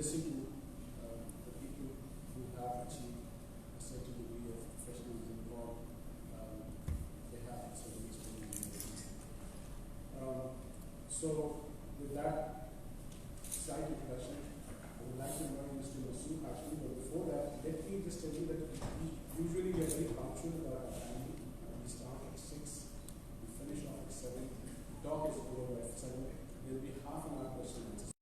listen to the people who have achieved a certain degree of professionalism or they have a certain experience. So with that slight introduction, I would like to invite Mr. Masood Hashmi, but before that, let me just tell you that usually we are very punctual about our timing. We start at 6, we finish off at 7. The talk is over at 7. There will be half an hour question and answer.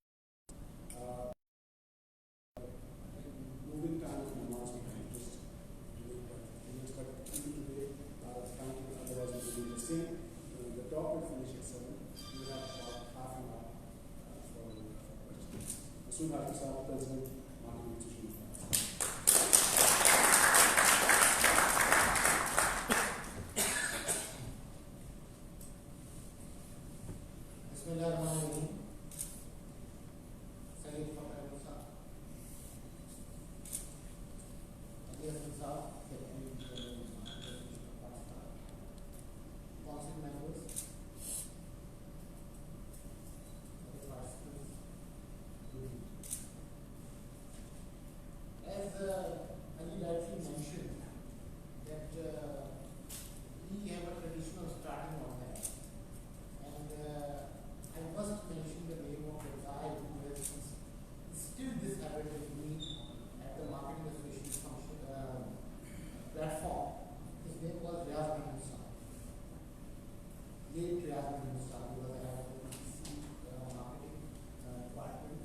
Moving time from the months behind, just doing that. But even today, time to otherwise it will be the same. The talk will finish at 7. We have about half an hour for questions. Masood Hashmi Sahab, President, Marketing Institution. Bismillahirrahmanirrahim. Sayyid Fakhar Ahmad Sahab, Ali Hassan Sahab, Secretary General of Pakistan, Council members, other participants. As Ali rightly mentioned, that we have a traditional starting on that, and I must mention the name of the guy who has instilled this habit in me at the Marketing Association function platform. His name was Riaz Mahmood Sahab. Late Riaz Mahmood Sahab, who was the head of the PPC marketing department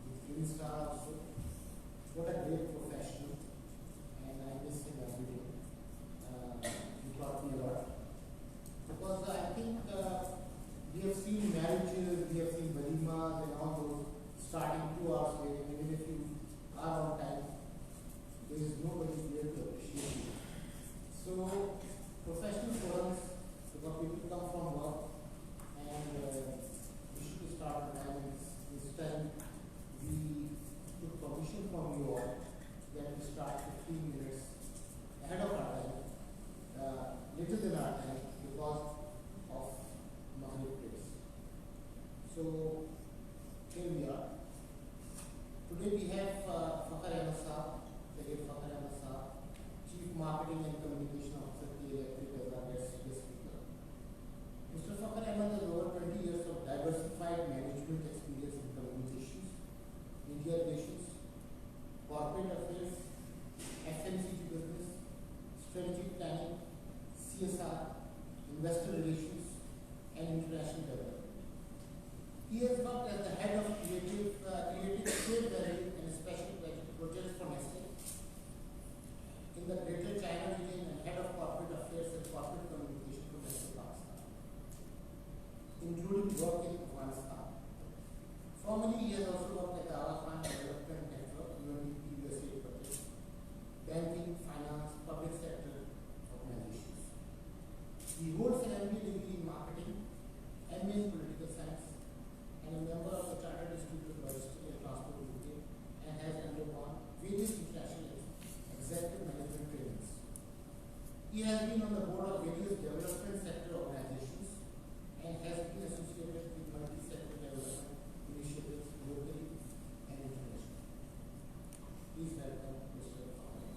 with Greenstar also. What a great professional, and I miss him every day. He taught me a lot. Because I think we have seen marriages, we have seen walimas and all those starting 2 hours later, even if you are on time, there is nobody there to appreciate you. So, professional forums, because people come from work and we should start on time. This time we took permission from you all that we start 15 minutes ahead of our time, later than our time, because of Maghrib place. So here we are. Today we have Fakhar Ahmad Sahab, Sayyid Fakhar Ahmad Sahab, Chief Marketing and Communication Officer, TEL Electric, as our guest speaker. Mr. Fakhar Ahmad has over 20 years of diversified management experience in communications, media relations, corporate affairs, FMCG business, strategic planning, CSR, investor relations, and international development. He has worked as the head of creative trade value and special projects for Nestle in the Greater China region and head of corporate affairs and corporate communication for Nestle Pakistan, including work in Afghanistan. Formerly, he has also worked at the Aga Khan Development Network, UNDP USA project, banking, finance, public sector organizations. He holds an MBA degree in marketing, MA in political science, and a member of the Chartered Institute of Logistics and Transport UK, and has undergone various international executive management trainings. He has been on the board of various development sector organizations and has been associated with multi-sector development initiatives locally and internationally. Please welcome Mr. Fakhar.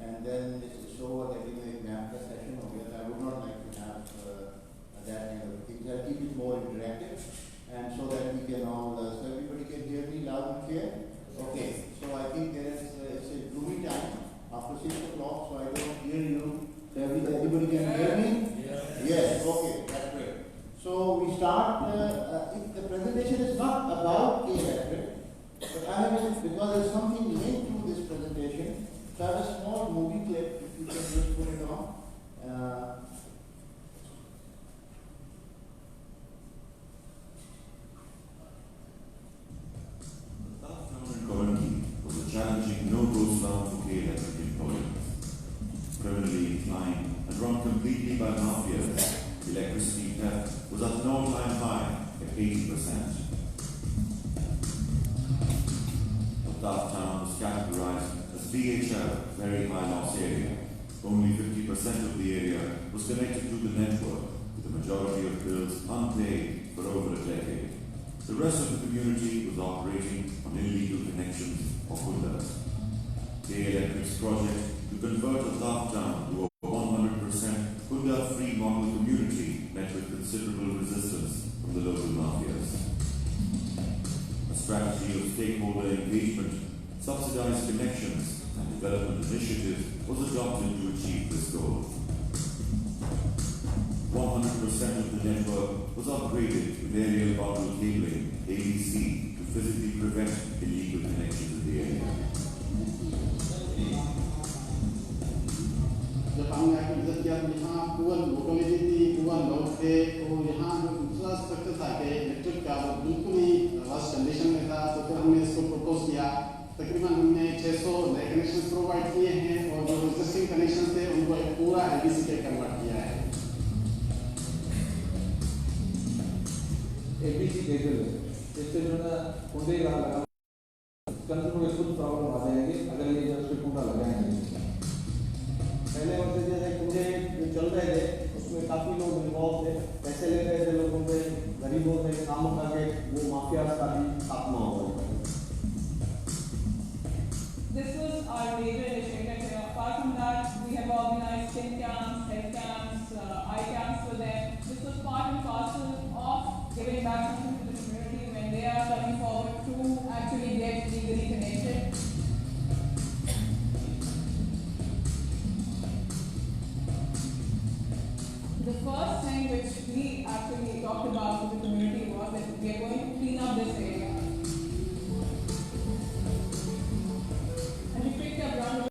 and then it's over that एक map का session हो गया. I would not like to have that kind of thing. I'll keep it more interactive, and so that we can all, so everybody can hear me loud and clear. Okay. So I think there is it's a gloomy time after 6 o'clock, so I don't hear you. So everybody can hear me? Yes. Okay. That's great. So we start. If the presentation is not about K-Electric, but I have because there's something linked to this presentation. So I have a small movie clip. If you can just put it on. Was a challenging no-go slum for K-Electric employees. Criminally inclined and run completely by mafias, electricity theft was at an all-time high at 80%. The South Town was categorized as VHL, very high loss area. Only 50% of the area was connected to the network, with the majority of bills unpaid for over a decade. The rest of the community was operating on illegal connections or kundas. K-Electric's project to convert the South Town to a 100% kunda-free model community met with considerable resistance from the local mafias. A strategy of stakeholder engagement, subsidized connections, and development initiatives was adopted to achieve this goal. 100% of the network was upgraded with aerial bundle cabling, ADC, to physically prevent illegal connections in the area. जब हमने आके visit किया तो यहाँ poor locality थी, poor लोग थे, तो यहाँ जो इंफ्रास्ट्रक्चर था कि इलेक्ट्रिक का वो बिल्कुल ही वर्स्ट कंडीशन में था. तो फिर हमने इसको प्रपोज किया. तकरीबन हमने 600 नए कनेक्शन प्रोवाइड किए हैं और जो एग्जिस्टिंग कनेक्शन थे उनको एक पूरा एलबीसी पे कन्वर्ट किया है. एबीसी केबल इससे जो है कुंडे लगा कंज्यूमर को खुद प्रॉब्लम आ जाएगी अगर ये जब उसको कुंडा लगाएंगे. पहले वक्त जैसे कुंडे चल रहे थे उसमें काफ़ी लोग इन्वॉल्व थे, पैसे ले रहे थे लोगों पे, गरीबों से काम उठा के वो माफिया का भी खात्मा हो गया. This was our major initiative here. Apart from that, we have organized skin camps, health camps, eye camps for them. This was part and parcel of giving back something to the community when they are coming forward to actually get legally connected. The first thing which we actually talked about to the community was that we are going to clean up this area. And we picked up around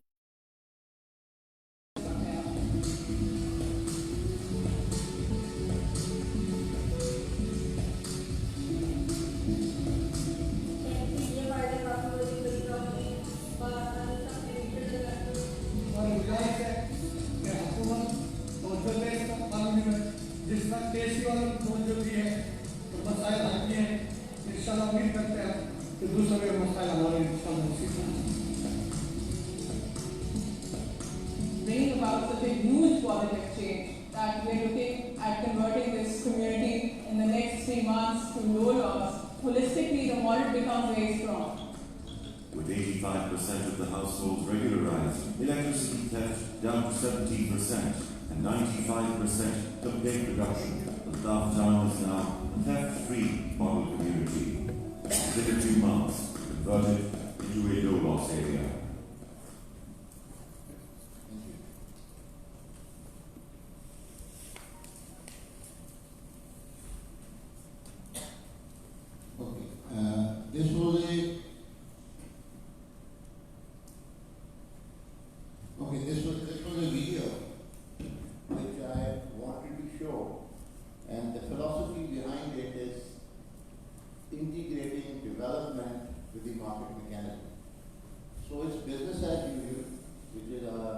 जिसका केसी वालों को जो भी है तो मसाइल आती हैं. इंशाल्लाह उम्मीद करते हैं कि दूसरे मसाइल हमारे bringing about such a huge positive change that we are looking at converting this community in the next 3 months to low loss. Holistically, the model becomes very strong. With 85% of the households regularized, electricity theft down to 17% and 95% complete reduction, the South Town is now a theft-free model community. Within a few months, converted into a low-loss area. Okay. This was a video which I wanted to show, and the philosophy behind it is integrating development with the market mechanism. So it's business as usual, which is our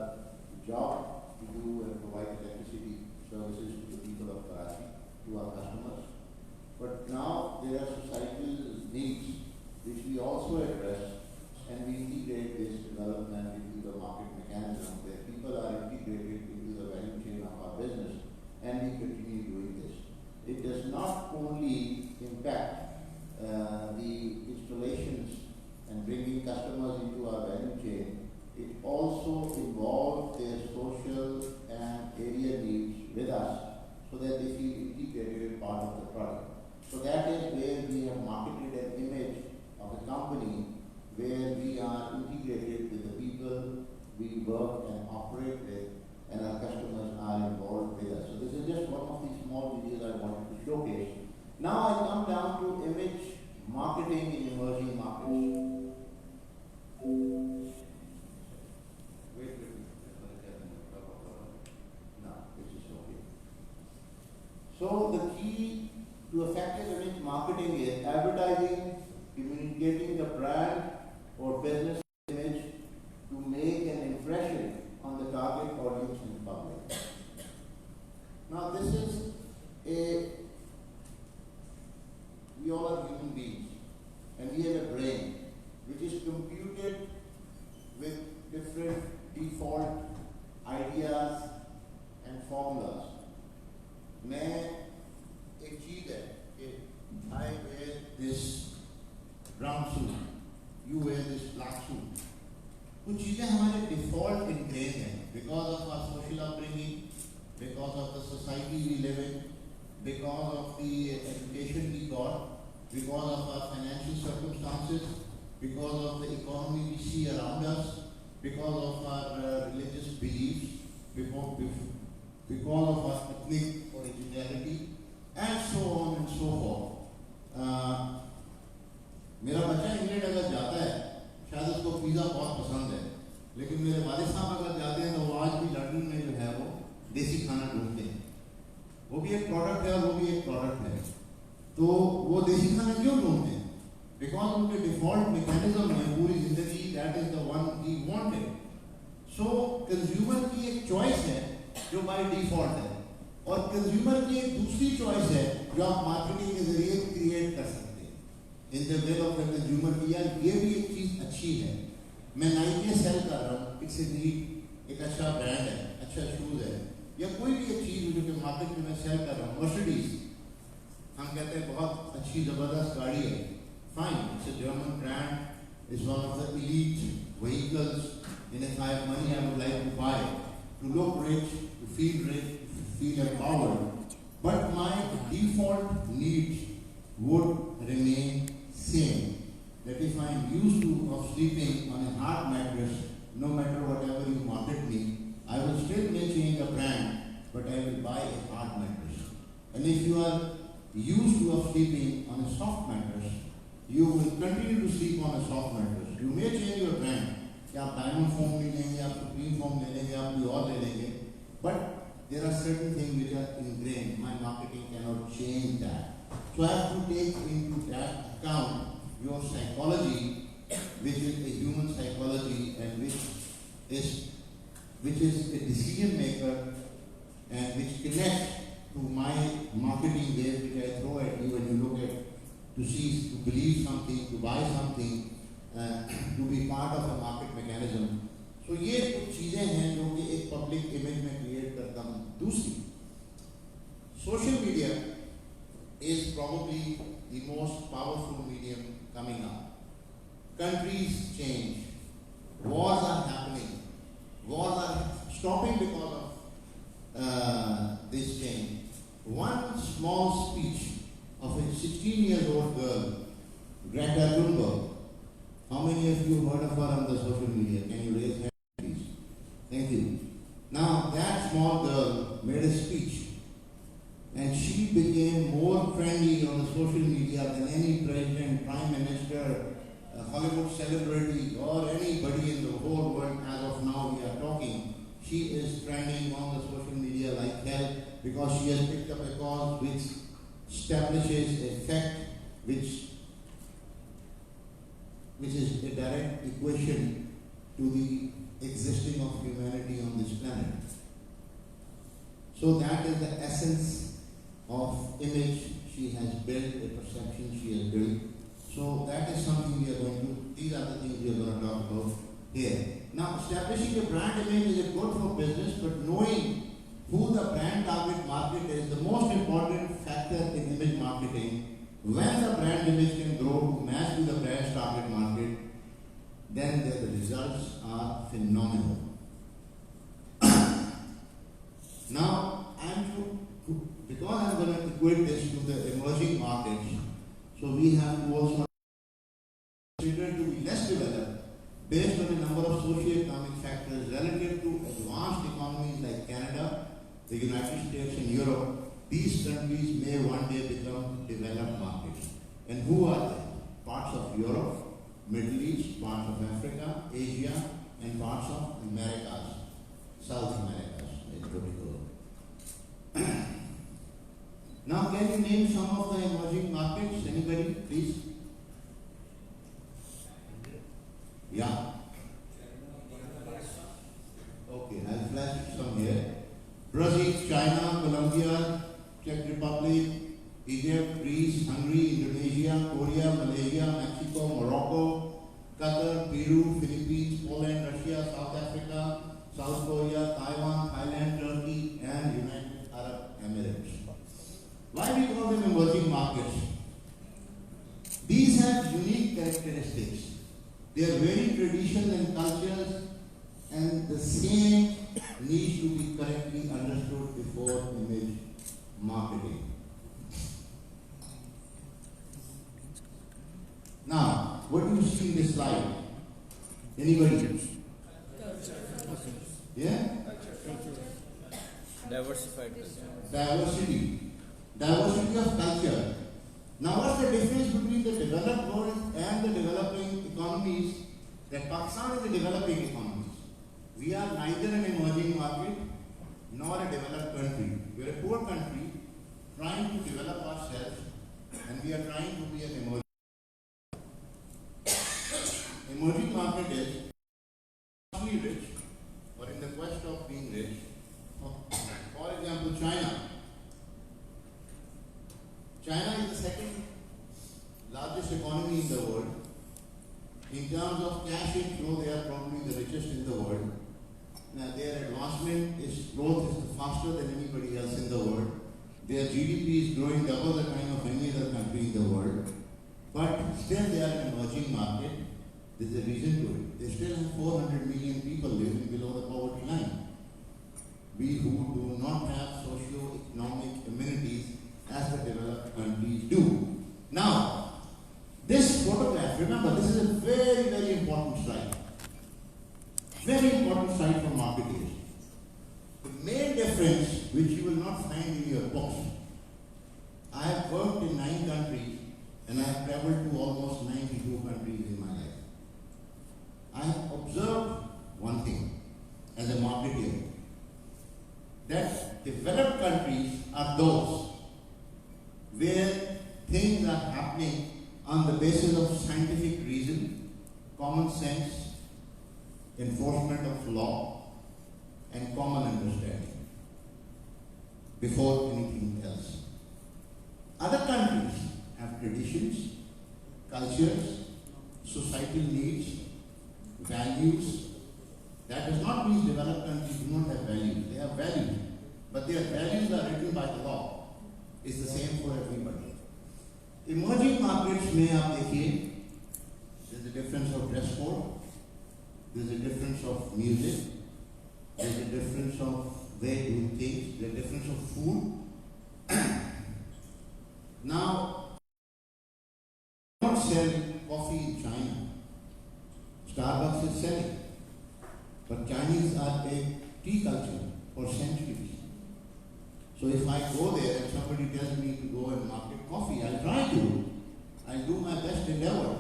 job to do and provide electricity services to the people of Karachi, to our customers. But now there are societal needs which we also address, and we integrate this development into the market mechanism where work and operate with, and our customers are involved with us. So this is just one of the small videos I wanted to showcase. Now I come down to image marketing in emerging markets. Wait. No, this is okay. So the key to effective image marketing is advertising, communicating the brand or business image to make an impression on the target audience in public. Now this is we all are human beings and we have a brain which is computed with different default ideas and formulas. मैं एक चीज है कि I wear this brown suit, you wear this black suit. कुछ चीजें हमारे default ingrained हैं because of our social upbringing, because of the society we live in, because of the education we got, because of our financial circumstances, because of the economy we see around us, because of our religious beliefs, because of our ethnic originality, and so on and so forth. मेरा बच्चा England अगर जाता है, शायद उसको pizza बहुत पसंद है, लेकिन मेरे वालिद साहब अगर जाते हैं तो वो आज भी लंदन में जो है वो देसी खाना ढूंढते हैं. वो भी एक प्रोडक्ट है और वो भी एक प्रोडक्ट है. तो वो देसी खाना क्यों ढूंढते हैं? बिकॉज उनके डिफॉल्ट मैकेनिज्म में पूरी जिंदगी that is the one he wanted. So consumer की एक चॉइस है जो बाय डिफॉल्ट है, और कंज्यूमर की एक दूसरी चॉइस है जो आप मार्केटिंग के जरिए क्रिएट कर सकते हैं in the way of the consumer की. यार ये भी एक चीज अच्छी है, मैं नाइकी सेल कर रहा हूँ, इट्स ए नीड, एक अच्छा ब्रांड है, अच्छा शूज है, या कोई भी एक चीज जो कि मार्केट में मैं सेल कर रहा हूँ. मर्सिडीज हम कहते हैं बहुत अच्छी जबरदस्त गाड़ी है, fine, it's a German brand, it's one of the elite vehicles, and if I have money I would like to buy to look rich, to feel rich, to feel empowered, but my default needs would remain same. That if I am used to of sleeping on a hard mattress, no matter whatever you market me, I will still may change the brand, but I will buy a hard mattress. And if you are used to of sleeping on a soft mattress, you will continue to sleep on a soft mattress. You may change your brand. कि आप diamond form ले लेंगे, आप supreme form ले लेंगे, आप कोई और ले लेंगे, but there are certain things which are ingrained. My marketing can not change that. So I have to take into that account your psychology, which is a human psychology and which is a decision maker and which connects to my marketing ways which I throw at you when you look at to see, to believe something, to buy something, to be part of a market mechanism. So ये कुछ चीजें हैं जो कि एक public image में create करता हूँ. दूसरी, social media is probably the most powerful medium coming up. Countries change, wars are happening, wars are stopping because of this change. One small speech of a 16-year-old girl, Greta Thunberg. How many of you heard of her on the social media? Can you raise your hand, please? Thank you. Now, that small girl made a speech, and she became more trendy on the social media than any president, prime minister, Hollywood celebrity, or anybody in the whole world as of now we are talking. She is trending on the social media like hell because she has picked up a cause which establishes a fact which is a direct equation to the existing of humanity on this planet. So that is the essence of image she has built, a perception she has built. So that is something we are going to, these are the things we are going to talk about here. Now, establishing a brand image is good for business, but knowing who the brand target market is the most important factor in image marketing. When the brand image can grow to match with the brand's target market, then the results are phenomenal. Now, because I'm going to equate this to the emerging markets, so we have to also consider to be less developed based on a number of socio-economic factors relative to advanced economies like Canada, the United States and Europe, these countries may one day become developed markets. And who are they? Parts of Europe, Middle East, parts of Africa, Asia, and parts of Americas, South Americas in particular. Now, can you name some of the emerging markets? Anybody, please? Yeah. Okay, I'll flash some here. Brazil, China, Colombia, Czech Republic, Egypt, Greece, Hungary, Indonesia, Korea, Malaysia, Mexico, Morocco, Qatar, Peru, Philippines, Poland, Russia, South Africa, South Korea, Taiwan, Thailand, Turkey, and United Arab Emirates. Why we call them emerging markets? These have unique characteristics. Their very traditions and cultures and the same needs to be correctly understood before image marketing. Now, what do you see in this slide? Anybody? Yeah? Diversified. Diversity. Diversity of culture. Now, what's the difference between the developed world and the developing economies? That Pakistan is a developing economy. We are neither an emerging market nor a developed country. We are a poor country trying to develop ourselves, and we are trying to be an emerging. Emerging market is actually rich, or in the quest of being rich. For example, China. China is the second largest economy in the world. In terms of cash inflow, they are probably the richest in the world. Now, their advancement growth is faster than anybody else in the world. Their GDP is growing double the kind of any other country in the world. But still they are an emerging market. There is a reason to it. They still have 400 million people living below the poverty line. We who do not have socio-economic amenities as the developed countries do. Now, this photograph, remember, this is a very, very important slide. Very important slide for marketers. The main difference, which you will not find in your books, I have worked in 9 countries and I have traveled to almost 92 countries in my life. I have observed one thing as a marketer, that developed countries are those where things are happening on the basis of scientific reason, common sense, enforcement of law, and common understanding before anything else. Other countries have traditions, cultures, societal needs, values. That does not mean developed countries do not have values. They have values, but their values are written by the law. It's the same for everybody. Emerging markets में आप देखिए, there's a difference of dress code, there's a difference of music, there's a difference of way doing things, there's a difference of food. Now, we don't sell coffee in China. Starbucks is selling. But Chinese are a tea culture for centuries. So if I go there and somebody tells me to go and market coffee, I'll try to. I'll do my best endeavor.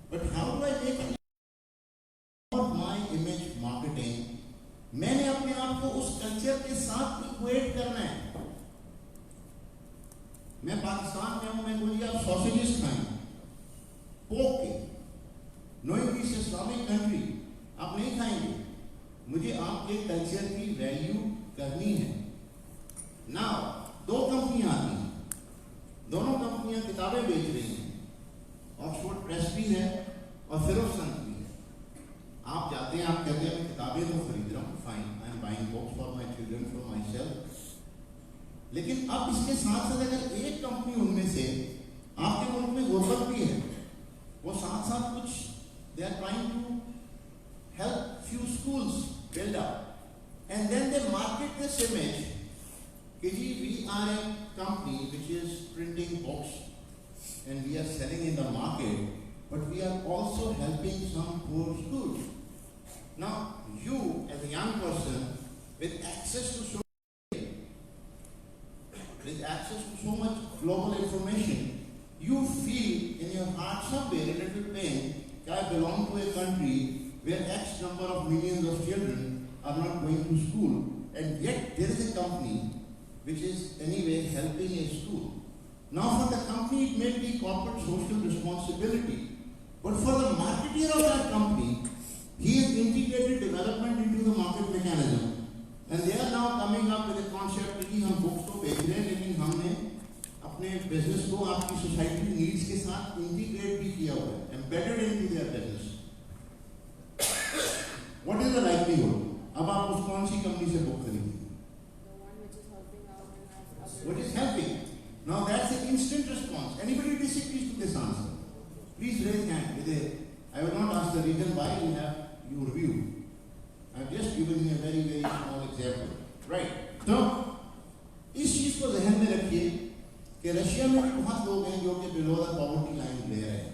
But how do I make it? For my image marketing, मैंने अपने आप को उस culture के साथ equate करना है. मैं पाकिस्तान में हूँ, मैं बोलिए आप सॉसेजेस खाएं, पोक के, knowing this Islamic country, आप नहीं खाएंगे. मुझे आपके कल्चर की वैल्यू करनी है. नाउ 2 कंपनियां आती हैं, दोनों कंपनियां किताबें बेच रही हैं. ऑक्सफोर्ड प्रेस भी है और फिरोजसंस भी है. आप जाते हैं, आप कहते हैं मैं किताबें तो खरीद रहा हूँ, fine, I am buying books for my children, for my self. लेकिन अब इसके साथ साथ अगर एक कंपनी उनमें से आपके मुल्क में गुर्बत भी है, वो साथ साथ कुछ they are trying to help few schools build up, and then they market this image. We are a company which is printing books and we are selling in the market, but we are also helping some poor schools. Now, you as a young person with access to so much global information, you feel in your heart somewhere a little pain that I belong to a country where X number of millions of children are not going to school, and yet there is a company which is anyway helping a school. Now for the company it may be corporate social responsibility, but for the marketer of that company, he has integrated development into the market mechanism. And they are now coming up with a concept कि हम books तो बेच रहे हैं, लेकिन हमने अपने business को आपकी society needs के साथ integrate भी किया हुआ है, embedded into their business. What is the likelihood? अब आप उस कौन सी company से book करेंगे? The one which is helping out and has other. What is helping? Now that's an instant response. Anybody disagrees to this answer? Please raise hand. I will not ask the reason why you have your view. I have just given you a very, very small example. Right. तो इस चीज को ज़हन में रखिए कि Russia में भी बहुत लोग हैं जो कि below the poverty line ले रहे हैं.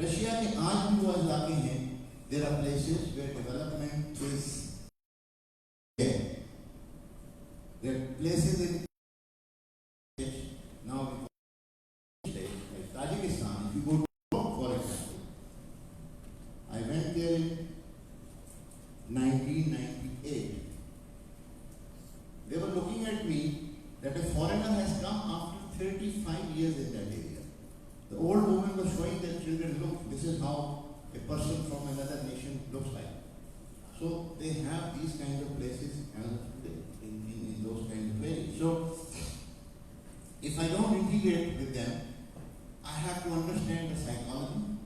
रशिया के आज भी वो इलाके हैं. There are places where development is there. There are places in now like Tajikistan. If you go to for example, I went there in 1998. They were looking at me that a foreigner has come after 35 years in that area. The old woman was showing their children, look, this is how a person from another nation looks like. So they have these kinds of places in those kinds of areas. So if I don't integrate with them, I have to understand the psychology,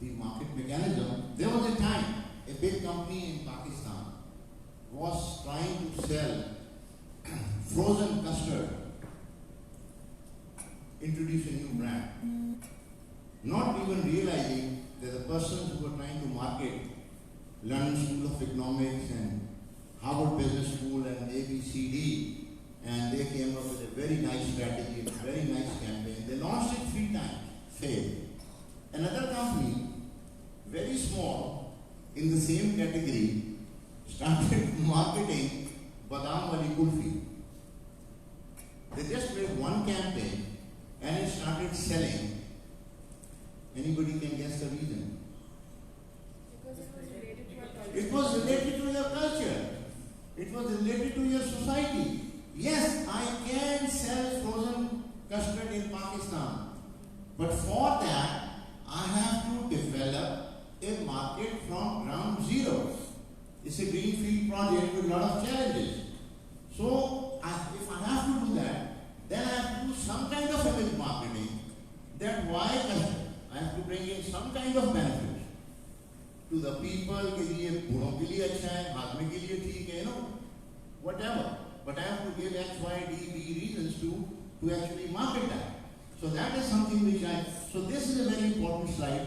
the market mechanism. There was a time a big company in Pakistan was trying to sell frozen custard, introduce a new brand, not even realizing that the persons who were trying to market London School of Economics and Harvard Business School and ABCD, and they came up with a very nice strategy, a very nice campaign. They launched it 3 times, failed. Another company, very small, in the same category, started marketing Badam Wali Kulfi. They just made one campaign and it started selling. Anybody can guess the reason? Because it was related to our culture. It was related to your culture. It was related to your society. Yes, I can sell frozen custard in Pakistan. But for that, I have to develop a market from ground zero. It's a greenfield project with a lot of challenges. So, if I have to do that, then I have to do some kind of image marketing. That why custard? I have to bring in some kind of benefit to the people. के लिए बूढ़ों के लिए अच्छा है, आदमी के लिए ठीक है, whatever. But I have to give X, Y, D, B reasons to actually market that. So that is something which so this is a very important slide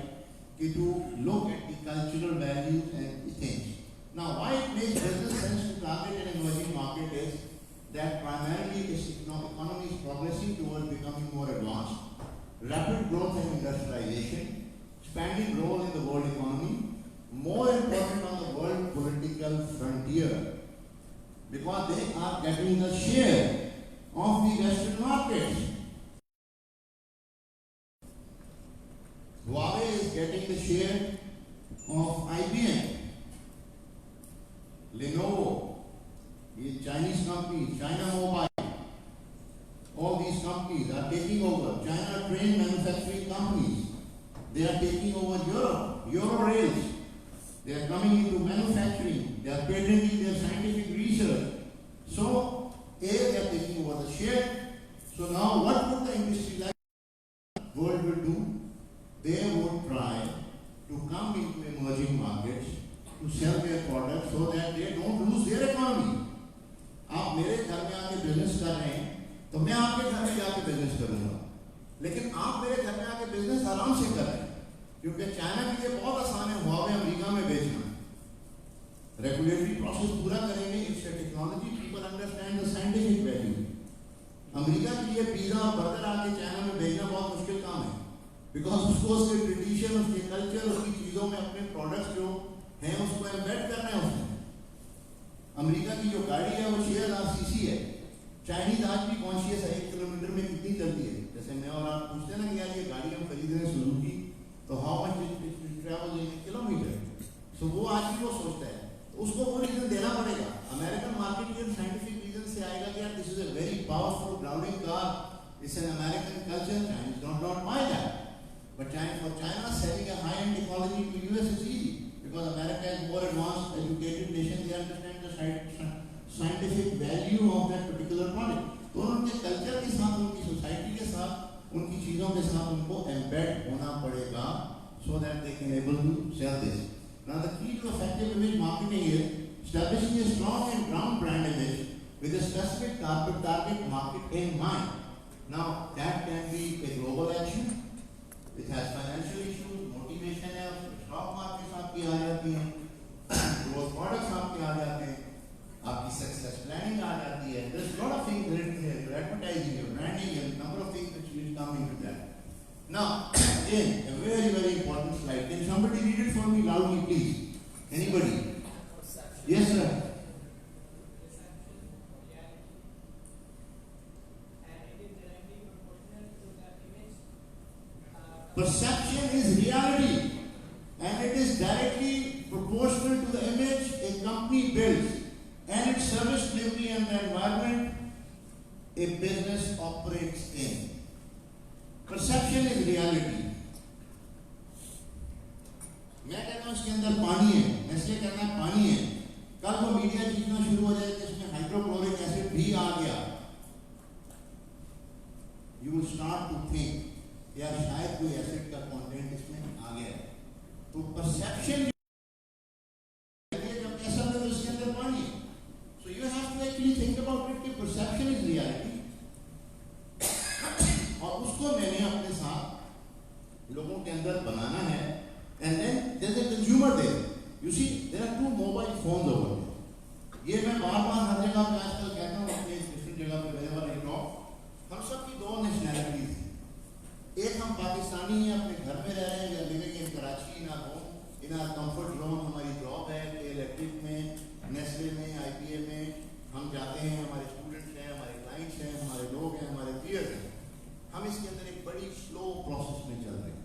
to look at the cultural values and things. Now why it makes business sense to target an emerging market is that primarily its economy is progressing towards becoming more advanced, rapid growth and industrialization, expanding role in the world economy, more important on the world political frontier, because they are getting the share of the Western markets. Huawei is getting the share of IBM, Lenovo, these Chinese companies, China Mobile, all these companies are taking over. China train manufacturing companies, they are taking over Europe, Eurorails. They are coming into manufacturing, they are patenting their scientific research. So, they are taking over the share. So now what would the industry like world will do? They would try to come into emerging markets to sell their products so that they don't lose their economy. आप मेरे घर में आके business कर रहे हैं, तो मैं आपके घर में जाके बिजनेस करूंगा. लेकिन आप मेरे घर में आके बिजनेस आराम से कर रहे हैं, क्योंकि चाइना के लिए बहुत आसान है हुआवे अमेरिका में बेचना. रेगुलेटरी प्रोसेस पूरा करेंगे, it's a technology, people understand the scientific value. America के लिए पिज्जा और बर्गर आके चाइना में भेजना बहुत मुश्किल काम है, बिकॉज उसको उसके ट्रेडिशन, उसके कल्चर, उसकी चीज़ों में अपने प्रोडक्ट्स जो हैं उसको एम्बेड करना है उसमें। अमेरिका की जो गाड़ी है वो 6000 सीसी है, चाइनीज आज भी कॉन्शियस है 1 किलोमीटर में कितनी चलती है। जैसे मैं और आप पूछते हैं ना कि यार ये गाड़ी हम खरीद रहे हैं सुजुकी, तो how much it travel in kilometer, so वो आज भी वो सोचता है, तो उसको वो रीजन देना पड़ेगा। अमेरिकन मार्केट के साइंटिफिक रीजन से आएगा कि यार this is a very powerful grounding car, it's an American culture, Chinese don't not buy that. But for China selling a high-end technology to US is easy because America is more advanced, educated nation. They understand the scientific value of that particular product. तो उनके culture के साथ, उनकी society के साथ, उनकी चीज़ों के साथ उनको एम्बेड होना पड़ेगा so that they can able to sell this. Now the key to effective image marketing is establishing a strong and ground brand image with a specific target market in mind. Now that can be a global action. It has financial issues, motivation है, stock market आपकी आ जाती हैं, growth products आपके आ जाते हैं, आपकी success planning आ जाती है. There's a lot of things related here, your advertising, your branding, and number of things which will come into that. Now, again, a very, very important slide. Can somebody read it for me loudly, please? Anybody? Yes, sir. Perception is reality, and it is directly proportional to the image a company builds and its service delivery and the environment a business operates in. Perception is reality. मैं कहता हूँ इसके अंदर पानी है, मैं इसलिए कहना है पानी है, कल वो मीडिया जीतना शुरू हो जाए कि इसमें हाइड्रोक्लोरिक एसिड भी आ गया, you will start to think या शायद कोई एसिड का कंटेंट इसमें आ गया है. तो परसेप्शन जब ऐसा तो इसके अंदर पानी है, so you have to actually think about it कि परसेप्शन इज रियलिटी, और उसको मैंने अपने साथ लोगों के अंदर बनाना है. And then there is a consumer there, you see there are 2 mobile phones over there. ये मैं बार-बार हर जगह पे आजकल कहता हूँ, अपने डिफरेंट जगह पे wherever I talk, हम सब की 2 नेशनैलिटीज हैं. एक हम पाकिस्तानी हैं, अपने घर में रह रहे हैं, living in Karachi, in our home, in our comfort zone. हमारी जॉब है इलेक्ट्रिक में, नेस्ले में, IPA में हम जाते हैं, हमारे स्टूडेंट्स हैं, हमारे क्लाइंट्स हैं, हमारे लोग हैं, हमारे पीयर्स हैं. हम इसके अंदर एक बड़ी स्लो प्रोसेस में चल रहे हैं.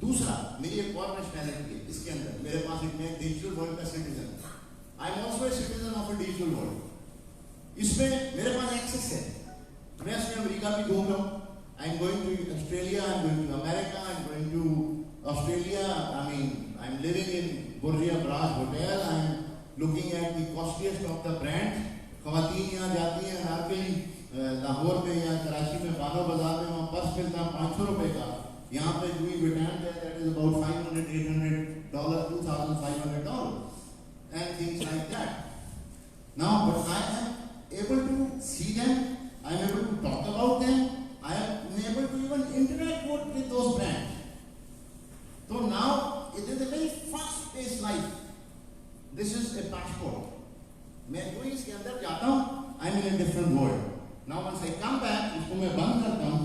दूसरा, मेरी एक और नेशनैलिटी है, इसके अंदर मेरे पास एक मैं डिजिटल वर्ल्ड का citizen, I am also a citizen of a digital world. इसमें मेरे पास एक्सेस है, मैं इसमें अमेरिका भी घूम रहा हूँ. I'm going to Australia, I'm going to America, I'm going to Australia. I mean, I'm living in Burj Abraz Hotel. I'm looking at the costliest of the brands. ख़वातीन यहाँ जाती हैं हर लाहौर में या कराची में बानो बाजार में, वहाँ पर्स मिलता है $500 का. यहाँ पे Louis Vuitton है, that is about $500-800, $2,500, and things like that. Now, but I am able to see them. I am able to talk about them. I am able to even interact with those brands. So now it is a very fast-paced life. This is a passport. मैं जो इसके अंदर जाता हूँ, I am in a different world. Now once I come back, इसको मैं बंद करता हूँ.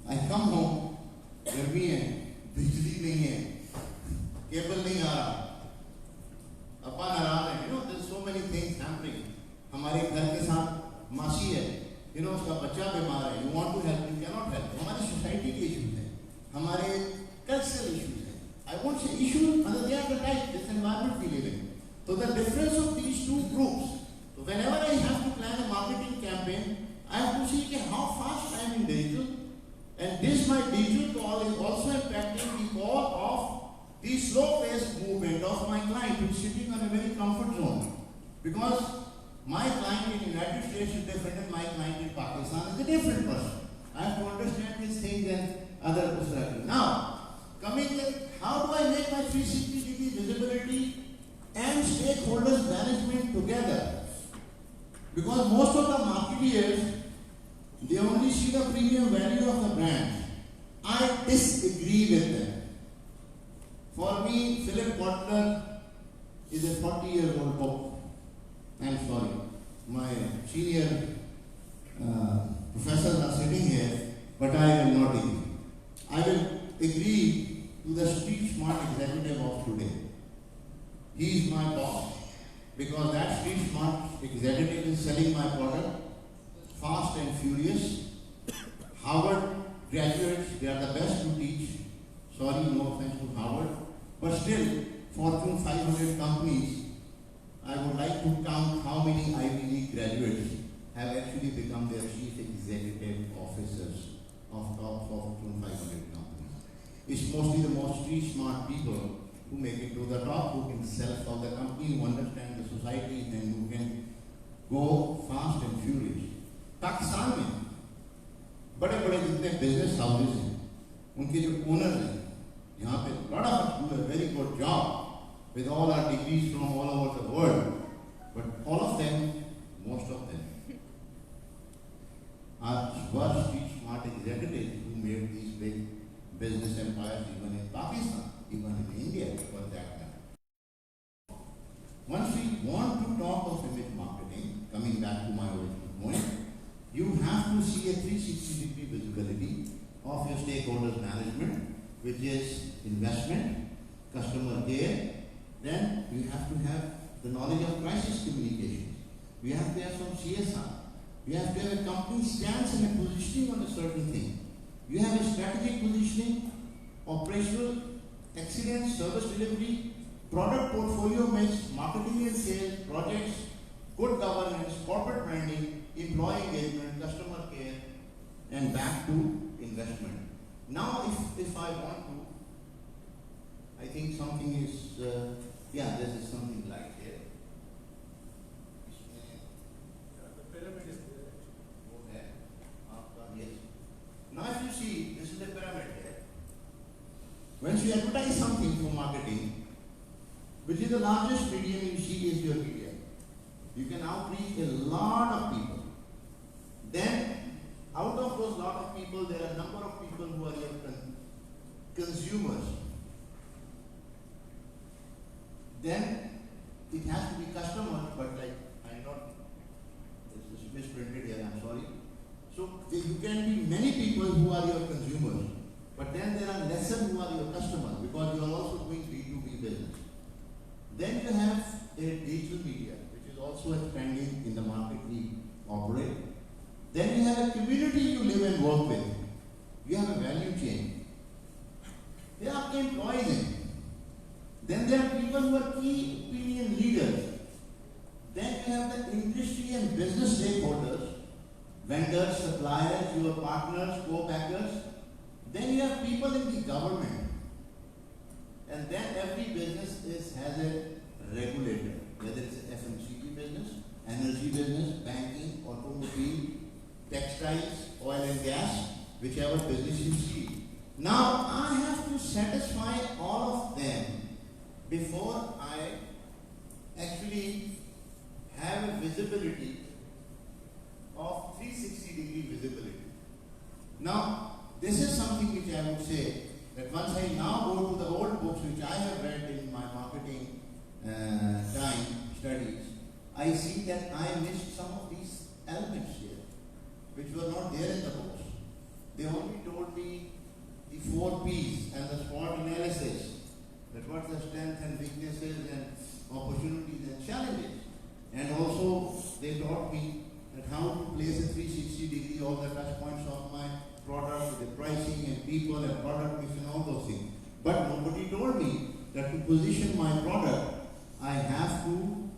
I come home, गर्मी है, बिजली नहीं है, केबल नहीं आ रहा, अपा नाराज है. You know, there's so many things happening. हमारे घर के साथ मासी है, you know, उसका बच्चा बीमार है, you want to help, you cannot help. हमारी सोसाइटी के इश्यूज हैं, हमारे कल्चरल इश्यूज हैं. I won't say issues, but they are the type, this environment we live in. So the difference of these 2 groups. So whenever I have to plan a marketing campaign, I have to see how fast I am in digital, and this my digital call is also impacting the call of the slow-paced movement of my client who is sitting on a very comfort zone, because my client in the United States is different and my client in Pakistan is a different person. I have to understand these things and other perspectives. Now, coming in, how do I make my 360-degree visibility and stakeholders management together? Because most of the marketeers, they only see the premium value of the brand. I disagree with them. For me, Philip Kotler is a 40-year-old book. I'm sorry, my senior professors are sitting here, but I will not agree. I will agree to the street smart executive of today. executive in selling my product, fast and furious. Harvard graduates, they are the best to teach. Sorry, no offense to Harvard. But still, Fortune 500 companies, I would like to count how many Ivy League graduates have actually become their chief executive officers of top Fortune 500 companies. It's mostly the most street smart people who make it to the top, who can sell the company, who understand the society, and who can go fast and furious. Pakistan में बड़े बड़े जितने business houses हैं, उनके जो owner हैं, यहाँ पे lot of us do a very good job with all our degrees from all over the world, but all of them, most of them, were street smart executives who made these big business empires even in Pakistan, even in India for that matter. Once we want to talk of image marketing, coming back to my original point, you have to see a 360-degree visibility of your stakeholders management, which is investment, customer care. Then you have to have the knowledge of crisis communication. You have to have some CSR. You have to have a company stance and a positioning on a certain thing. You have a strategic positioning, operational excellence, service delivery, product portfolio mix, marketing and sales, projects, good governance, corporate branding, employee engagement, customer care, and back to investment. Now, if I want to, I think something is, this is something like here. The pyramid is there. Okay. Yes. Now, if you see, this is the pyramid here. Once you advertise something for marketing, which is the largest medium you see is your media. You can outreach a lot of people. Then, out of those lot of people, there are a number of people who are your consumers. Then, it has to be customers, but like, I'm not, this is misprinted here, I'm sorry. So, you can be many people who are your consumers, but then there are lesser who are your customers, because you are also doing B2B business. Then you have a digital media, which is also expanding in the market we operate. Then you have a community you live and work with. You have a value chain. There are employees in. Then there are people who are key opinion leaders. Then you have the industry and business stakeholders, vendors, suppliers, your partners, co-packers. Then you have people in the government. And then every business has a regulator, whether it's FMCG business, energy business, banking, automobile, textiles, oil and gas, whichever business you see. Now, I have to satisfy all of them before I actually have a visibility of 360-degree visibility. Now, this is something which I would say that once I now go to the old books which I have read in my marketing time studies, I see that I missed some of these elements here, which were not there in the books. They only told me the 4 P's and the SWOT analysis, that what the strengths and weaknesses and opportunities and challenges. And also they taught me that how to place a 360-degree, all the touch points of my product, the pricing and people and product mix and all those things. But nobody told me that to position my product, I have to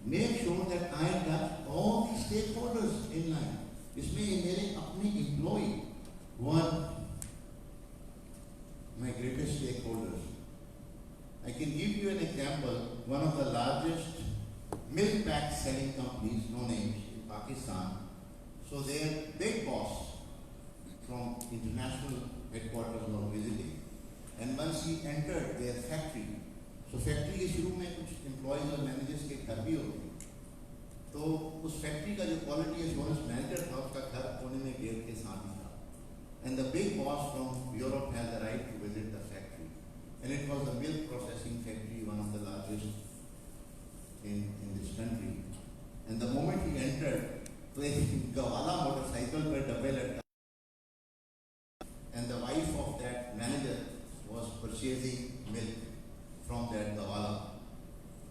make sure that I touch all the stakeholders in line. इसमें मेरे अपने employee who are my greatest stakeholders. I can give you an example. One of the largest milk pack selling companies, no names, in Pakistan. So their big boss from international headquarters was visiting. And once he entered their factory, so factory के शुरू में कुछ employees और managers के घर भी होते हैं. तो उस फैक्ट्री का जो क्वालिटी एश्योरेंस मैनेजर था उसका घर कोने में गेट के साथ ही था. And the big boss from Europe had the right to visit the factory. And it was the milk processing factory, one of the largest in this country. And the moment he entered, तो एक गवाला motorcycle पर डब्बे लटका. And the wife of that manager was purchasing milk from that gawala.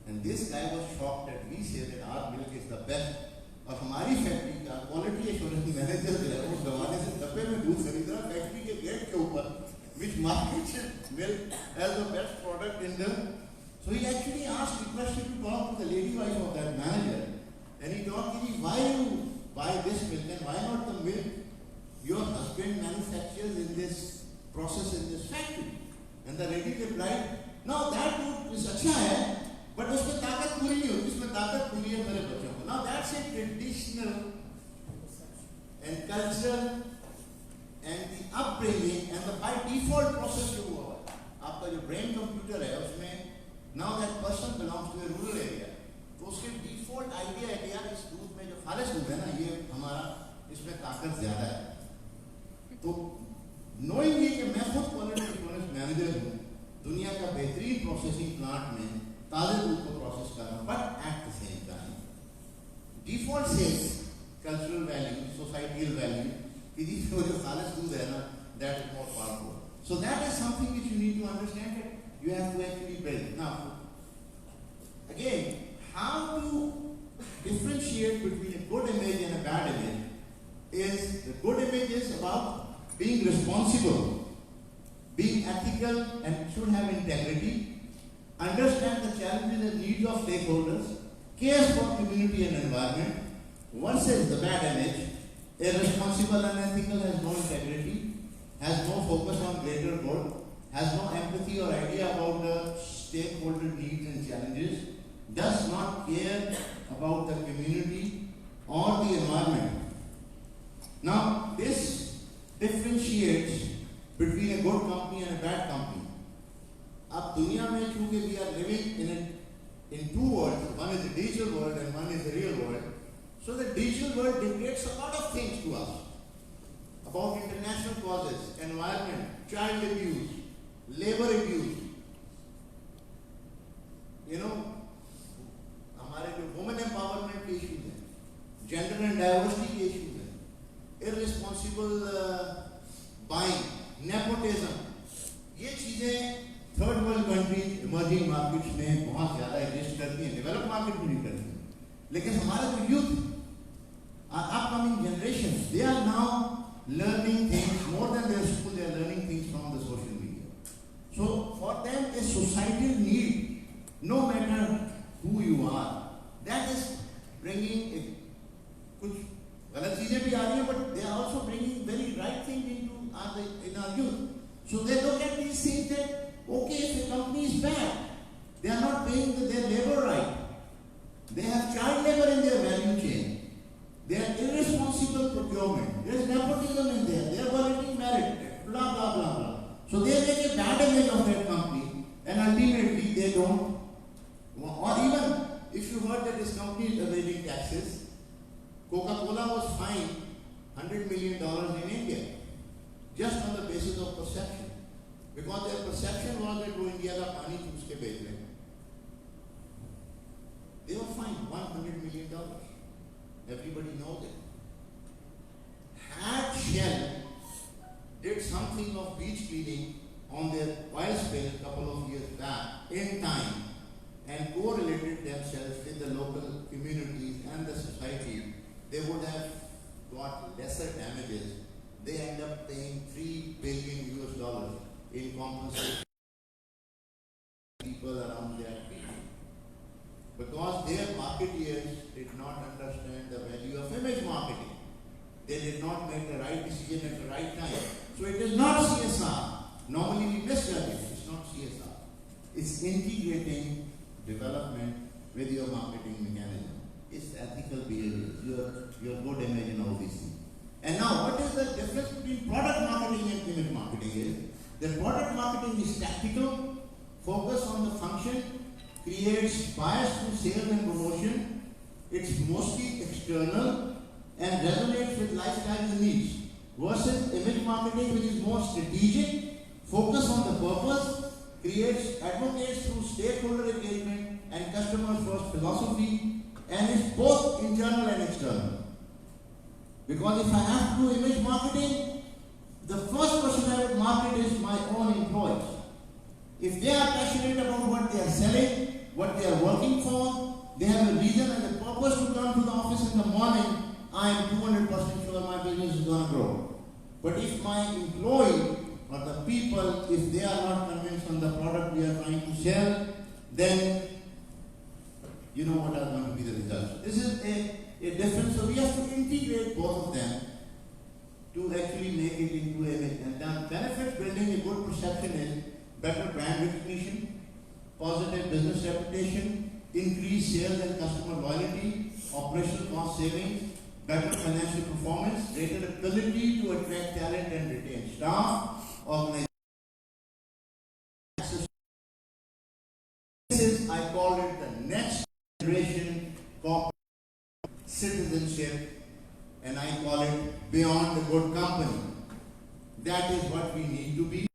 And this guy was shocked that we say that our milk is the best. और हमारी factory का quality assurance manager जो है वो गवाने से डब्बे में दूध खरीद रहा फैक्ट्री के गेट के ऊपर, which markets milk as the best product in the. So he actually asked, requested to talk to the lady wife of that manager, and he talked to me, why you buy this milk and why not the milk your husband manufactures in this process in this factory? And the lady replied, no, that दूध is अच्छा है, but उसमें ताकत पूरी नहीं होती, इसमें ताकत पूरी है मेरे बच्चों को. Now that's a traditional and cultural and the upbringing and the by default process जो हुआ है. आपका जो brain computer है उसमें now that person belongs to a rural area, तो उसके default idea है कि यार इस दूध में जो खालिश दूध है ना ये हमारा इसमें ताकत ज़्यादा है. तो knowing कि मैं खुद quality assurance manager हूँ, दुनिया का बेहतरीन प्रोसेसिंग प्लांट में ताज़े दूध को प्रोसेस कर रहा हूँ, but at the same time default says cultural value, societal value, कि जिसको जो खालिश दूध है ना, that is more powerful. So that is something which you need to understand that you have to actually build. Now, again, how to differentiate between a good image and a bad image is the good image is about being responsible, being ethical and should have integrity, understand the challenges and needs of stakeholders, cares for community and environment, versus the bad image, irresponsible and unethical, has no integrity, has no focus on greater good, has no empathy or idea about the stakeholder needs and challenges, does not care about the community or the environment. Now, this differentiates between a good company and a bad company. अब दुनिया में चूंकि we are living in two worlds, one is the digital world and one is the real world. So the digital world dictates a lot of things to us about international causes, environment, child abuse, labor abuse. You know, हमारे जो women empowerment के issues हैं, gender and diversity के issues हैं, irresponsible buying, nepotism, ये चीजें third world countries emerging markets में बहुत ज़्यादा एग्जिस्ट करती हैं, डेवलप मार्केट में नहीं करती हैं. लेकिन हमारा जो youth, upcoming generation, they are now learning things more than their school, they are learning things from the social media. So for them a societal need, no matter who you are, that is bringing कुछ गलत चीजें भी आ रही हैं, but they are also bringing very right thing in our youth. So they look at these things that, okay, if a company is bad, they are not paying their labor right. They have child labor in their value chain. They are irresponsible procurement. There is nepotism in there. They are already married. Blah, blah, blah, blah. So they make a bad image of that company and ultimately they don't. Or even if you heard that this company is evading taxes, Coca-Cola was fined $100 million in India just on the basis of perception. Because their perception was that वो India का पानी चूस के बेच रहे हैं. They were fined $100 million. Everybody knows it. Had Shell did something of beach cleaning on their oil spill a couple of years back in time and correlated themselves with the local communities and the society, they would have got lesser damages. They end up paying $3 billion in compensation to people around their people. Because their marketeers did not understand the value of image marketing. They did not make the right decision at the right time. So it is not CSR. Normally we misjudge it. It's not CSR. It's integrating development with your marketing mechanism. It's ethical behavior, your good image and all these things. And now, what is the difference between product marketing and image marketing is, the product marketing is tactical, focus on the function, creates bias through sales and promotion, it's mostly external, and resonates with lifestyle and needs. Versus image marketing, which is more strategic, focus on the purpose, advocates through stakeholder engagement and customer first philosophy, and is both internal and external. Because if I have to do image marketing, the first person I would market is my own employees. If they are passionate about what they are selling, what they are working for, they have a reason and a purpose to come to the office in the morning, I am 200% sure my business is going to grow. But if my employee or the people, if they are not convinced on the product we are trying to sell, then you know what are going to be the results. This is a difference. So we have to integrate both of them to actually make it into a, and the benefits building a good perception is better brand recognition, positive business reputation, increased sales and customer loyalty, operational cost savings, better financial performance, greater ability to attract talent and retain staff, organization. This is, I call it the next generation corporate citizenship, and I call it beyond the good company. That is what we need to be.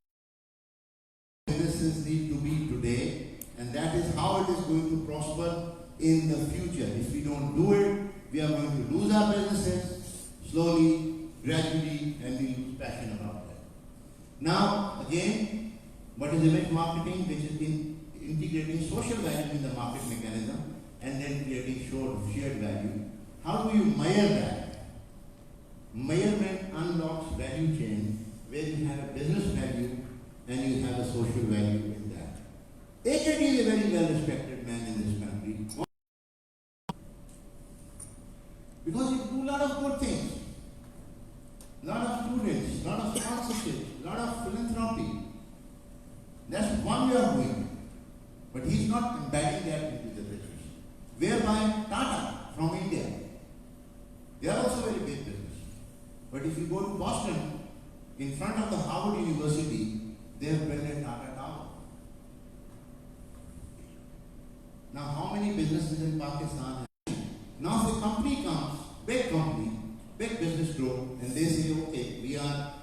Businesses need to be today, and that is how it is going to prosper in the future. If we don't do it, we are going to lose our businesses slowly, gradually, and we lose passion about that. Now, again, what is image marketing? Which is integrating social value in the market mechanism and then creating shared value. How do you measure that? Measurement unlocks value chain where you have a business value and you have a social value in that. AKT is a very well respected man in this country because you do a lot of good things, a lot of students, a lot of sponsorship, a lot of philanthropy. That's one way of doing it. But he's not embedding that into the business. Whereby Tata from India, they are also very big business. But if you go to Boston, in front of the Harvard University, they have built a Tata Tower. Now, how many businesses in Pakistan have? Now, if a company comes, big company, big business growth, and they say, okay, we are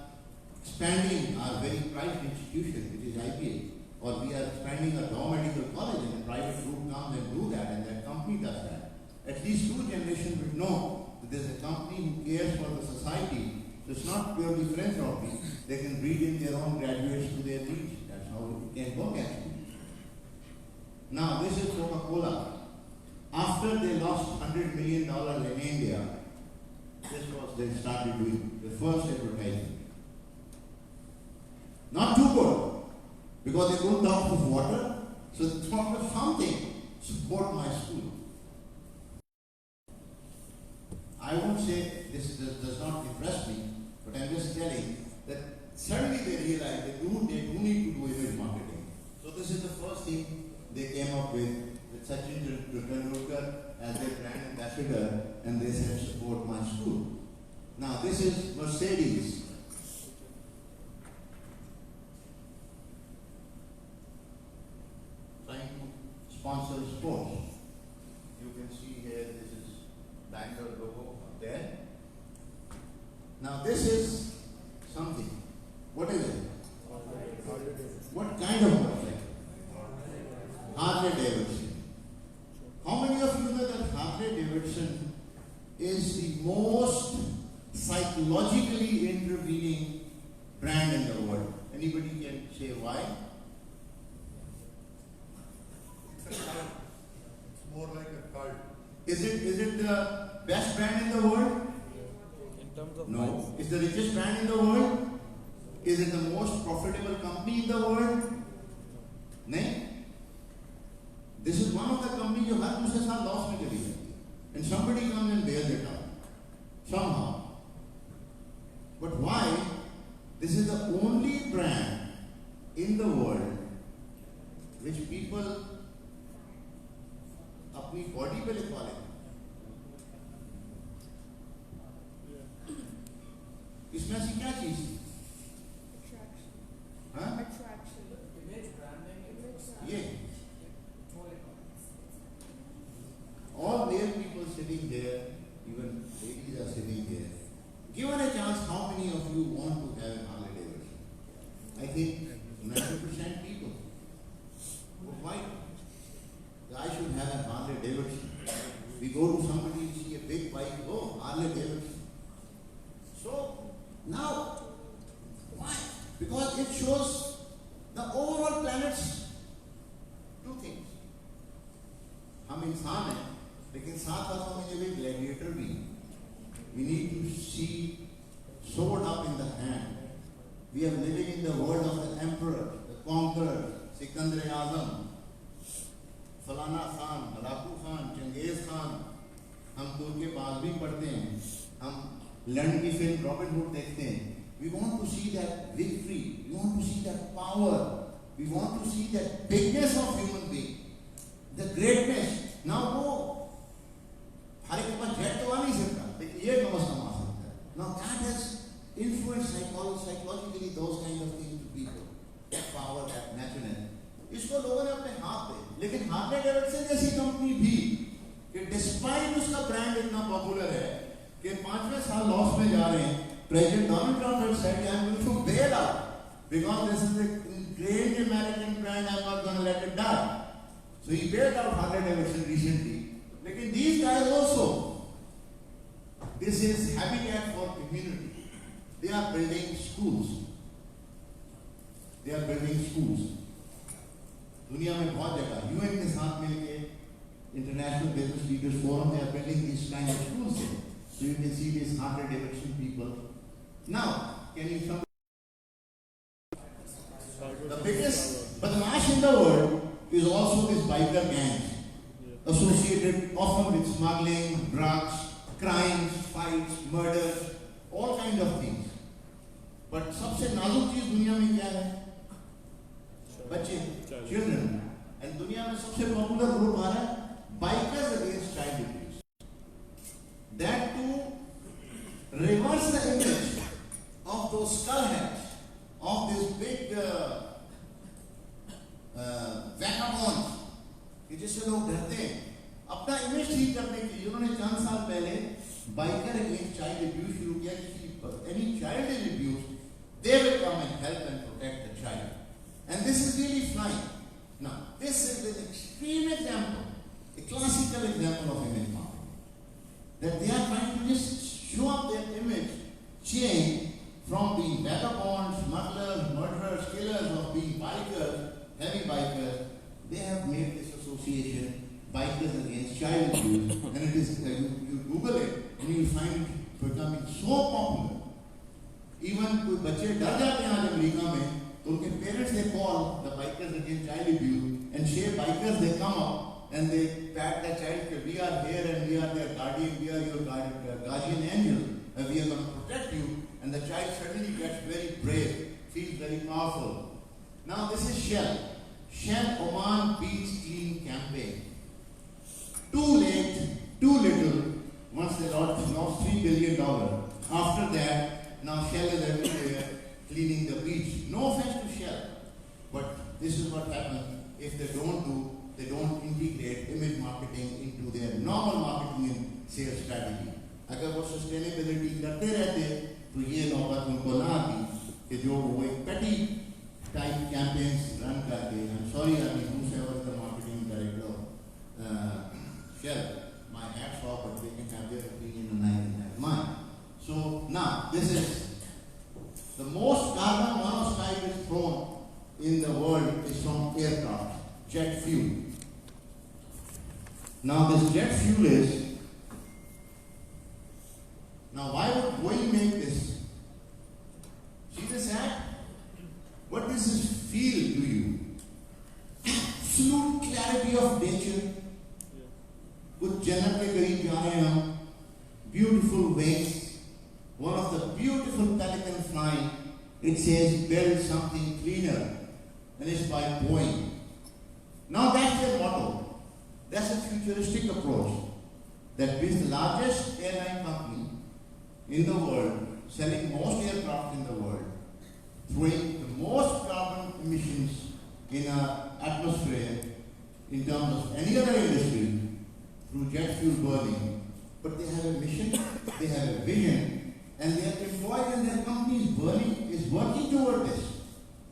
expanding our very private institution, which is IPA, or we are expanding a law medical college, and a private group comes and do that, and that company does that. At least two generations would know that there's a company who cares for the society. So it's not purely philanthropy. They can breed in their own graduates to their needs. That's how it can work actually. Now, this is Coca-Cola. After they lost $100 million in India, this was they started doing the first advertisement. Not too good, because they couldn't talk of water, so they thought of something, support my school. I won't say this does not impress me, but I'm just telling that suddenly they realized they do need to do image marketing. So this is the first thing they came up with Sachin Tendulkar as their brand ambassador, and they said support my school. Now this is Mercedes. Trying to sponsor sports. You can see here this is Bangalore logo up there. Now this is something. What is it? What kind of motorcycle? Harley Davidson. How many of you know that Harley Davidson is the most psychologically intervening brand in the world? Anybody can say why? It's more like a cult. Is it the best brand in the world? In terms of No. Is the richest brand in the world? Is it the most profitable company in the world? No. This is one of the companies you have to say loss maker, and somebody comes and bails it out somehow. But why? This is the only brand in the world which people अपनी body पे लिखवा लेते हैं. इसमें ऐसी क्या चीज थी? हाँ? ये all male people sitting there, even ladies are sitting there. Given a chance, how many of you want to have an Harley Davidson? I think 90% people. Why? I should have a Harley Davidson. We go to somebody, see a big bike, oh, Harley Davidson. So, now, why? Because it shows the overall planet's two things. हम इंसान हैं, to see sword up in the hand. We are living in the world of the emperor, the conqueror, Sikandar-e-Azam, Falana Khan, Halaku Khan, Genghis Khan. हम तो उनके बात भी पढ़ते हैं, हम लंदन की फिल्म रॉबिन हुड देखते हैं. We want to see that victory, we want to see that power, we want to see that bigness of human being, the greatness. Now वो हर एक के पास जेट तो आ नहीं सकता, लेकिन ये कम से कम आ सकता है. Now that has influenced psychologically those kind of things to people. That power, that naturalness. इसको लोगों ने अपने हाथ में, लेकिन हार्ले डेविडसन जैसी कंपनी भी कि डिस्पाइट उसका ब्रांड इतना पॉपुलर है कि 5वें साल लॉस में जा रहे हैं. President Donald Trump had said, "I am going to bail out because this is a great American brand. I am not going to let it die." So he bailed out Harley Davidson recently. Lekin these guys also, this is habitat for community. They are building schools. They are building schools. दुनिया में बहुत जगह UN के साथ मिलके International Business Leaders Forum, they are building these kind of schools here. So you can see these Harley Davidson people. Now, can you come? The biggest badmash in the world is also this biker gangs, associated often with smuggling, drugs, crimes, fights, murders, all kind of things. But सबसे नाजुक चीज दुनिया में क्या है? बच्चे, children. And दुनिया में सबसे popular group आ रहा है bikers against child abuse. That to reverse the image of those skull heads, of this big vagabonds, कि जिससे लोग डरते हैं. अपना इमेज ठीक करने के लिए उन्होंने चंद साल पहले बाइकर अगेंस्ट चाइल्ड अब्यूज शुरू किया कि any child is abused, they will come and help and protect the child. And this is really flying. Now, this is an extreme example, a classical example of image marketing. That they are trying to just show up their image change from being vagabonds, smugglers, murderers, killers, of being bikers, heavy bikers. They have made this association, bikers against child abuse, and it is, you Google it, and you will find it becoming so popular. Even कोई बच्चे डर जाते हैं आज America में, तो उनके parents they call the bikers against child abuse, and share bikers they come up and they pat the child that we are here and we are their guardian, we are your guardian angel, and we are going to protect you. And the child suddenly gets very brave, feels very powerful. Now this is Shell. Shell Oman Beach Clean Campaign. Too late, too little, once they lost $3 billion. After that, now Shell is everywhere cleaning the beach. No offense to Shell, but this is what happens if they don't integrate image marketing into their normal marketing and sales strategy. अगर वो sustainability करते रहते तो ये नौबत उनको ना आती कि जो वो एक petty type campaigns run करके. I'm sorry, I mean, whoever is the marketing director of Shell, my hats off, but they can have their opinion and I can have mine. So now, this is the most carbon monoxide is thrown in the world is from aircraft, jet fuel. Now this jet fuel is, now why would Boeing make this? See this ad? What does this feel to you? Absolute clarity of nature. कुछ जन्नत के करीब जा रहे हैं हम. Beautiful wings. One of the beautiful pelican flying. It says build something cleaner, and it's by Boeing. Now that's their motto. That's a futuristic approach. That is the largest airline company in the world, selling most aircraft in the world, throwing the most carbon emissions in our atmosphere in terms of any other industry through jet fuel burning. But they have a mission, they have a vision, and their employees and their companies is working toward this.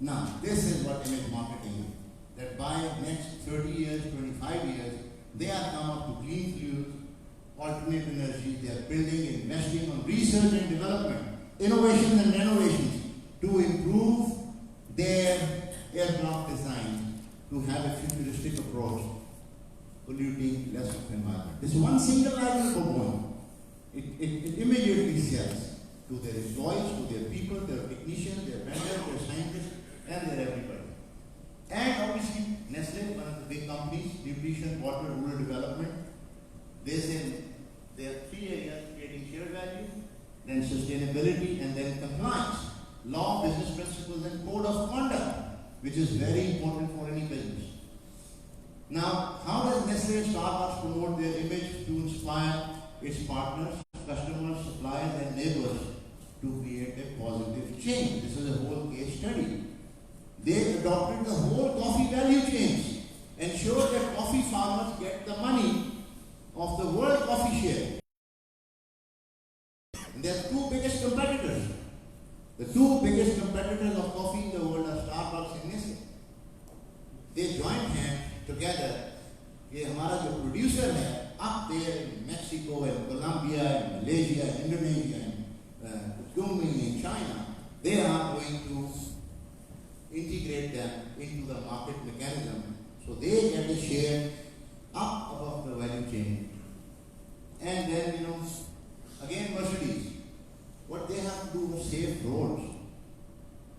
Now, this is what image marketing is. That by next 30 years, 25 years, they are come up to clean fuels, alternate energy, they are building, investing on research and development, innovations and renovations to improve their aircraft design, to have a futuristic approach, polluting less of environment. This one single item for Boeing, it immediately sells to their employees, to their people, their technicians, their vendors, their scientists, and their everybody. And obviously, Nestle, one of the big companies, nutrition, water, rural development, they say there are three areas: creating shared value, then sustainability, and then compliance. Law, business principles, and code of conduct, which is very important for any business. Now, how does Nestle and Starbucks promote their image to inspire its partners, customers, suppliers, and neighbors to create a positive change? This is a whole case study. They adopted the whole coffee value chains, ensured that coffee farmers get the money of the world coffee share. And their two biggest competitors. The two biggest competitors of coffee in the world are Starbucks and Nestle. They joined hands together. ये हमारा जो producer है, up there in Mexico and Colombia and Malaysia and Indonesia and Kunming in China, they are going to integrate them into the market mechanism, so they get a share up above the value chain. And then, again Mercedes, what they have to do is safe roads.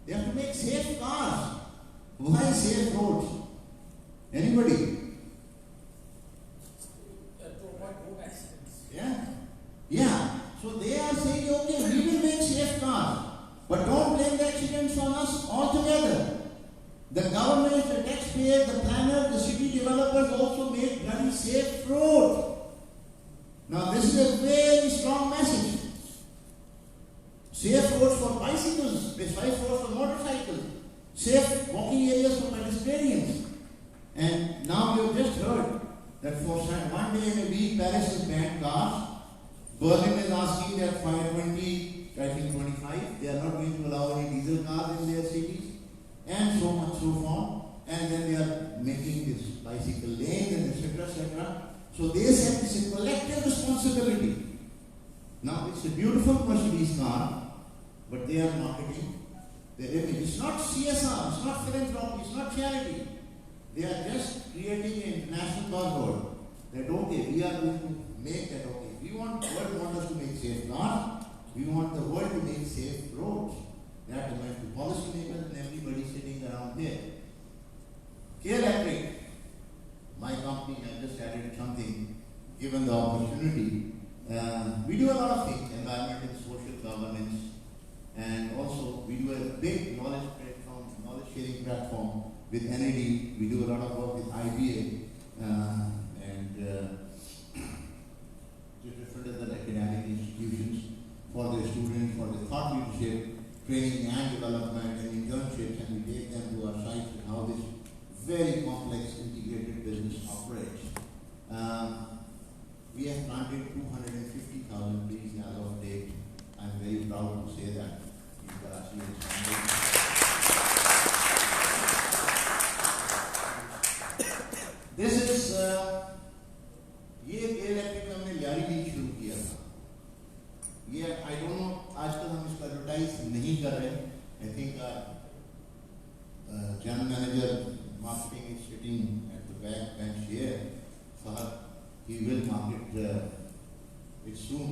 They have to make safe cars. Why safe roads? Anybody? To avoid road accidents. Yeah? Yeah. So they are saying, okay, we will make safe cars, but don't blame the accidents on us altogether. The government, the taxpayers, the planners, the city developers also make bloody safe roads. Now this is a very strong message. Safe roads for bicycles, safe roads for motorcycles, safe walking areas for pedestrians. And now you have just heard that for one day in a week, Paris has banned cars. Berlin is asking that by 2025, they are not going to allow any diesel cars in their cities, and so much so on. And then they are making this bicycle lanes and etc. etc. So they said it's a collective responsibility. Now it's a beautiful Mercedes car, but they are marketing their image. It's not CSR, it's not philanthropy, it's not charity. They are just creating an international buzzword that okay, we are going to make that okay. We want the world want us to make safe cars. We want the world to make safe roads. That is meant to policymakers and everybody sitting around here. K Electric, my company, I just added something, given the opportunity. We do a lot of things, environmental, social governance, and also we do a big knowledge platform, knowledge sharing platform with NAD. We do a lot of work with IBA and different other academic institutions for their students, for their thought leadership, training and development and internships, and we take them to our sites and how this very complex integrated business operates. We have planted 250,000 trees as of date. I'm very proud to say that in Karachi and Istanbul. This is ये electric हमने लियारी भी शुरू किया था. ये I don't know आजकल हम इसको एडवर्टाइज नहीं कर रहे. I think general manager marketing is sitting at the back bench here. Fahad, he will market it soon.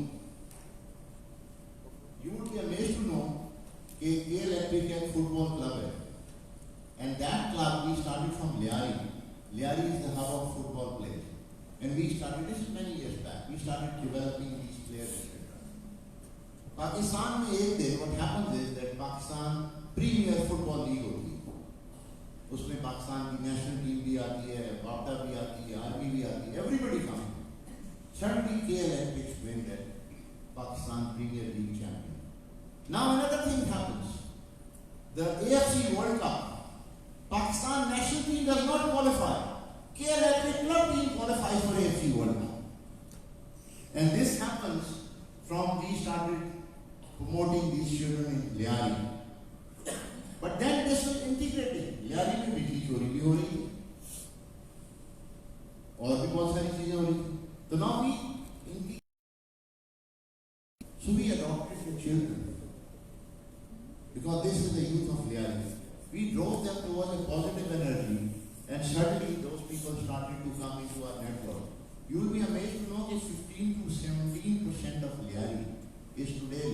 You would be amazed to know that K Electric and football club है. And that club we started from Liari. Liari is the hub of football players. And we started this many years back. We started developing these players, etc. Pakistan में एक दिन what happens is that Pakistan Premier Football League होती है. उसमें पाकिस्तान की national team भी आती है, बाटा भी आती है, आर्मी भी आती है, everybody comes. Suddenly K Electric win that Pakistan Premier League champion. Now another thing happens. The AFC World Cup. Pakistan national team does not qualify. K Electric club team qualifies for AFC World Cup. And this happens from we started promoting these children in Liari. But then this was integrated. Liari में बिजली चोरी भी हो रही है और भी बहुत सारी चीजें हो रही हैं. तो now we adopted the children because this is the youth of Liari. We drove them towards a positive energy, and suddenly those people started to come into our network. You will be amazed to know that 15 to 17% of Liari is today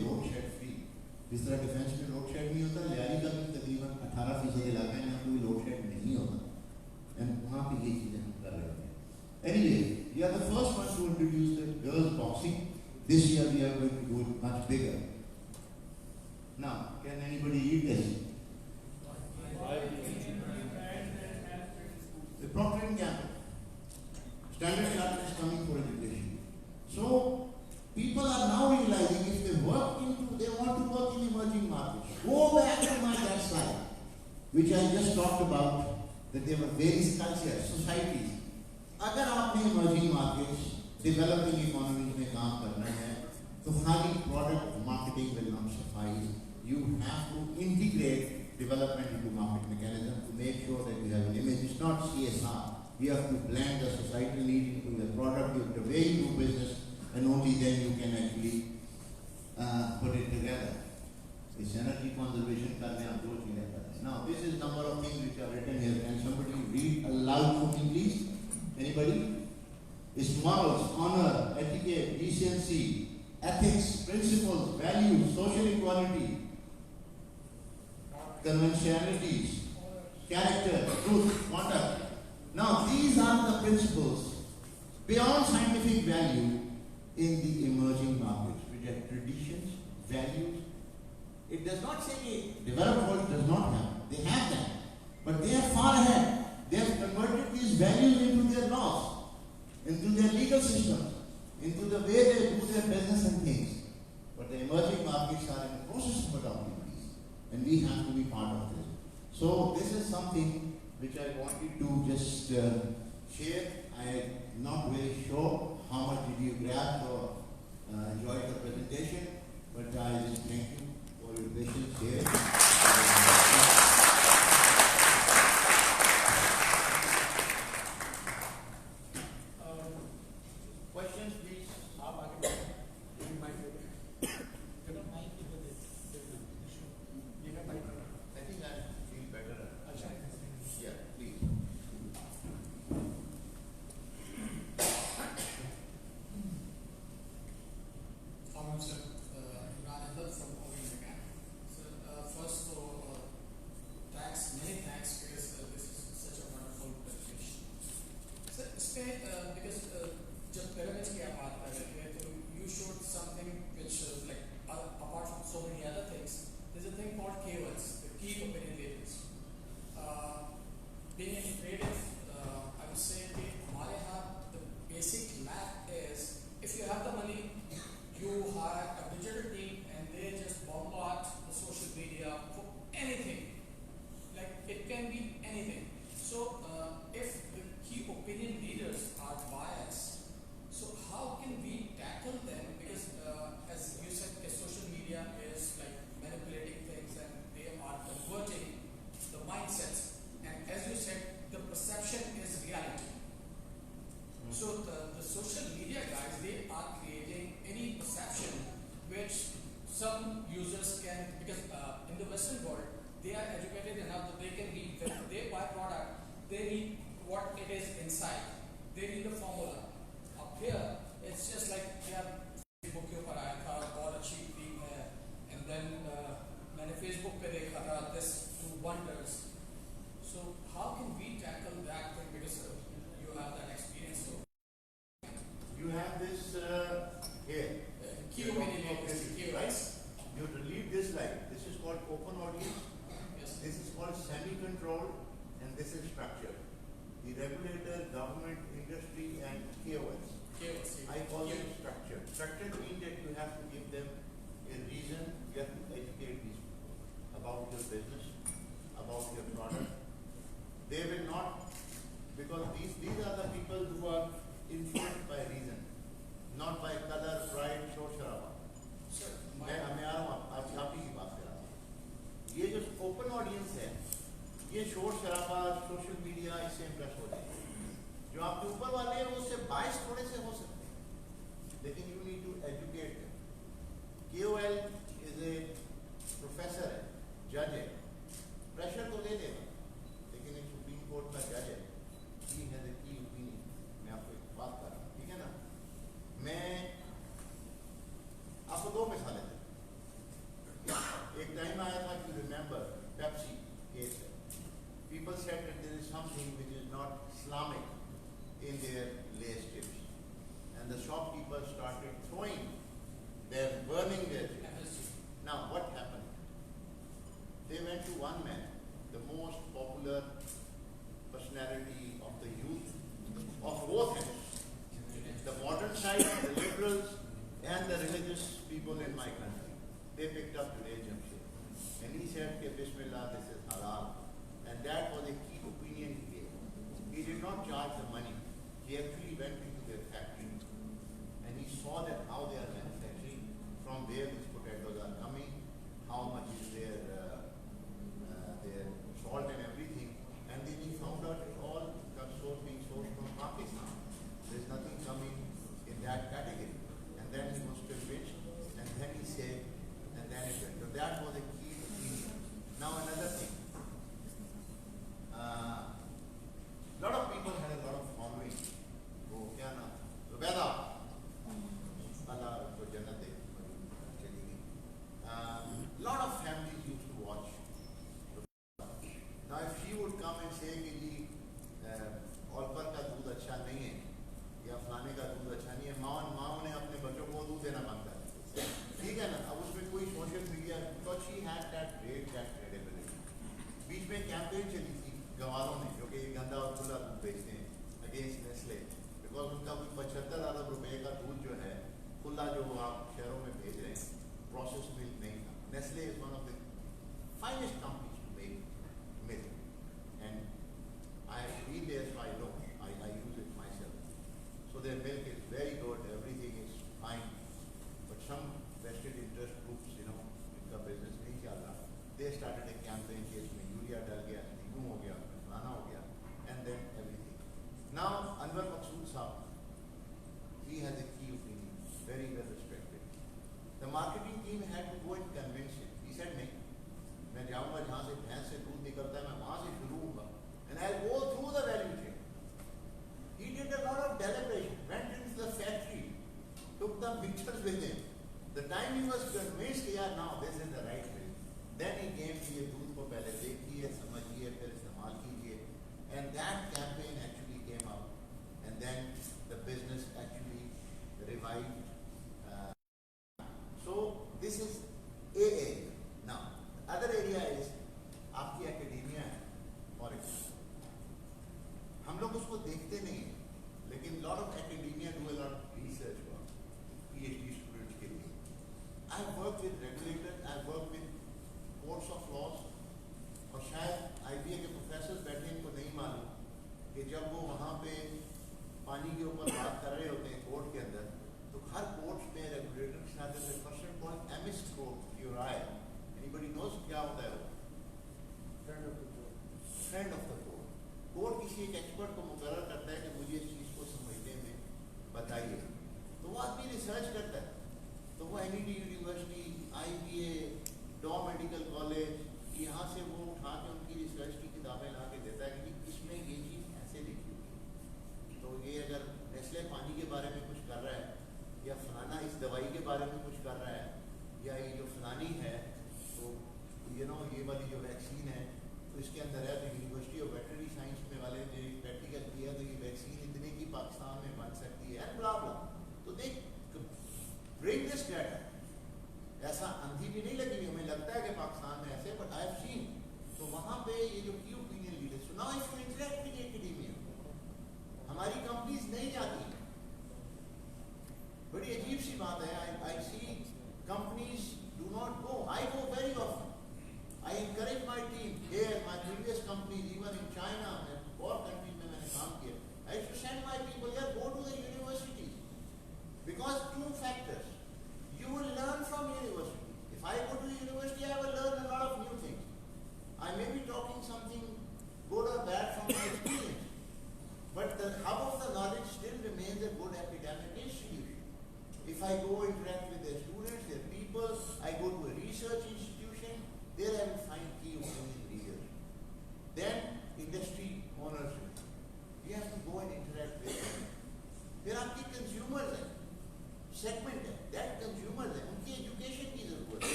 This year we are going to do it much bigger. Now, can anybody eat this? The Procter & Gamble. Standard Chartered is coming for education. So, people are now realizing if they want to work in emerging markets. Go back to my that slide, which I just talked about, that there were various cultures, societies. अगर आपने emerging markets, developing economies में काम करना है, तो खाली product marketing will not suffice. You have to integrate development into market mechanism to make sure that you have an image. It's not CSR. You have to blend the societal need into the product, the way you do business, and only then you can actually put it together. It's energy conservation करने हम दो चीजें करते हैं. Now this is number of things which are written here. Can somebody read aloud for me, please? Anybody? It's morals, honor, etiquette, decency, ethics, principles, values, social equality, conventionalities, character, truth, conduct. Now these are the principles beyond scientific value in the emerging markets, which are traditions, values. It does not say developed world does not have. They have them, but they are far ahead. They have converted these values into their laws, into their legal systems, into the way they do their business and things. But the emerging markets are in the process of adopting these, and we have to be part of this. So this is something which I wanted to just share. I am not very sure how much did you grasp or enjoy the presentation, but I just thank you for your patience here. Questions, please. I think I feel better. Yeah, please. Sir, Imran Ahmed from Orient Meccan. So, first of all, many thanks because this is such a wonderful presentation. So, because just pyramids की आप बात कर रहे थे, तो you showed something which like apart from so many other things, there's a thing called KOLs, the key opinion leaders. Being integrative, I would say that हमारे यहाँ the basic lack is if you have the money, you hire a digital team and they just bombard the social media for anything. Like it can be anything. So if the key opinion leaders are biased, so how can we tackle them? Because as you said, social media is like manipulating things and they are converting the mindsets. And as you said, the perception is reality. So the social media guys, they are creating any perception which some users can, because in the Western world, they are educated enough that they can read, when they buy product, they read what it is inside. They read the formula. Up here, it's just like, yeah, Facebook के ऊपर आया था, बहुत अच्छी cream है, and then मैंने Facebook पे देखा था, this do wonders. So how can we tackle that thing, because you have that experience? So you have this here. Key opinion leaders, right? You have to leave this slide. This is called open audience. Yes. This is called semi-controlled, and this is structured. The regulator, government, industry, and KOLs. I call them structured. Structured means that you have to give them a reason. You have to educate these people about your business, about your product. They will not, because these are the people who are influenced by reason, not by color, pride, शोर शराबा. मैं आ रहा हूँ आप ही की बात कर रहा हूँ. ये जो ओपन ऑडियंस है, ये शोर शराबा, सोशल मीडिया इससे इम्प्रेस हो जाए. जो आपके ऊपर वाले हैं वो उससे बाइस थोड़े से हो सकते हैं, लेकिन you need to educate them. KOL is a professor है, जज है, प्रेशर तो ले लेगा, लेकिन एक सुप्रीम कोर्ट का जज है. He has a key opinion. मैं आपको एक बात कर रहा हूँ, ठीक है ना? मैं आपको दो मिसालें दें. एक टाइम आया था, you remember, Pepsi case. People said that there is something which is not Islamic in their Lay's chips, and the shopkeepers started throwing religious people in my country. They picked up Junaid Jamshed. And he said, "Ke Bismillah, this is halal." And that was a key opinion he gave. He did not charge the money. He actually went into their factory and he saw that how they are manufacturing, from where these potatoes are coming, how much is their salt and everything. And then he found out it all being sourced from Pakistan. There's nothing coming in that category. And then he was convinced, and then he said, and then it went. So that was a key opinion. Now another thing. Lot of people had a lot of following. Oh, kya naam? Zubeda. Allah ko jannat de chali gayi. Lot of families used to watch. Now if she would come and say कि जी औलपर का दूध अच्छा नहीं है या फलाने का दूध अच्छा नहीं है, माँ ने अपने बच्चों को दूध देना मांगता है, ठीक है ना. अब उसमें कोई social media, because she had that great credibility. बीच में कैंपेन चली थी गवारों में जो कि गंदा और खुला दूध बेचते हैं अगेंस्ट नेस्ले, बिकॉज उनका कोई 75 अरब रुपए का दूध जो है खुला जो आप शहरों में भेज रहे हैं, प्रोसेस मिल्क नहीं था. Nestle is one of the finest companies to make milk, and I have been there, so I know. I use it myself. So their milk is very good, everything is fine. But some vested interest groups, इनका business नहीं चल रहा. They started a campaign कि इसमें urea डाल गया, नींबू हो गया, फलाना हो गया, and then everything. Now Anwar Maqsood Saab, he has a key opinion, very well respected. The marketing team had to go and convince him. He said नहीं. मैं जाऊंगा जहाँ से भैंस से दूध निकलता है, मैं वहाँ से शुरू होगा. And I'll go through the value chain. He did a lot of deliberation, went into the factory, took the pictures with him. The time he was convinced, yeah, now this is the right way. Then he came to ये दूध को पहले देखिए, समझिए, फिर इस्तेमाल कीजिए. And that campaign actually came out. And then the business actually revived. So this is a area. Now, other area is आपकी एकेडेमिया है, फॉर एग्जाम्पल हम लोग उसको देखते नहीं हैं, लेकिन lot of academia do a lot of research work PhD students के लिए. I have work with regulator, I have work with courts of laws, और शायद IBA के प्रोफेसर बैठे इनको नहीं मालूम कि जब वो वहाँ पे पानी के ऊपर बात कर रहे होते हैं कोर्ट के अंदर, तो हर कोर्ट में रेगुलेटर के साथ एक पर्सन कॉल्ड एमिस्ट कोर्ट क्यूराई. Anybody knows क्या होता है वो? Friend of the court. Court किसी एक एक्सपर्ट को मुकर्रर करता है कि मुझे इस चीज को समझने में बताइए, तो वो आदमी रिसर्च करता है. तो वो NED यूनिवर्सिटी, IBA, डॉ मेडिकल कॉलेज, यहाँ से वो उठा के उनकी रिसर्च की किताबें ला के देता है कि इसमें ये चीज ऐसे लिखी हुई. तो ये अगर नेस्ले पानी के बारे में कुछ कर रहा है, या फलाना इस दवाई के बारे में कुछ कर रहा है, या ये जो फलानी है, तो ये वाली जो वैक्सीन है, तो इसके अंदर है, तो यूनिवर्सिटी ऑफ वेटरनरी साइंस में वाले ने प्रैक्टिकल किया, तो ये वैक्सीन इतने की पाकिस्तान में बन सकती है, एंड ब्ला ब्ला. तो देख ब्रेक दिस डाटा. ऐसा अंधी भी नहीं लगी, हमें लगता है कि पाकिस्तान में ऐसे, बट आई हैव सीन. तो वहाँ पे ये जो की opinion leaders, now if you interact with academia, हमारी कंपनीज नहीं जाती. बड़ी अजीब सी बात है. आई सी companies do not go. I go very often. I encourage my team here, my previous companies, even in China and और countries में मैंने काम किया. I used to send my people here, go to the universities, because two factors. You will learn from university. If I go to the university, I will learn a lot of new things. I may be talking something good or bad from my experience, but the hub of the knowledge still remains a good academic institution. If I go interact with their students, their people,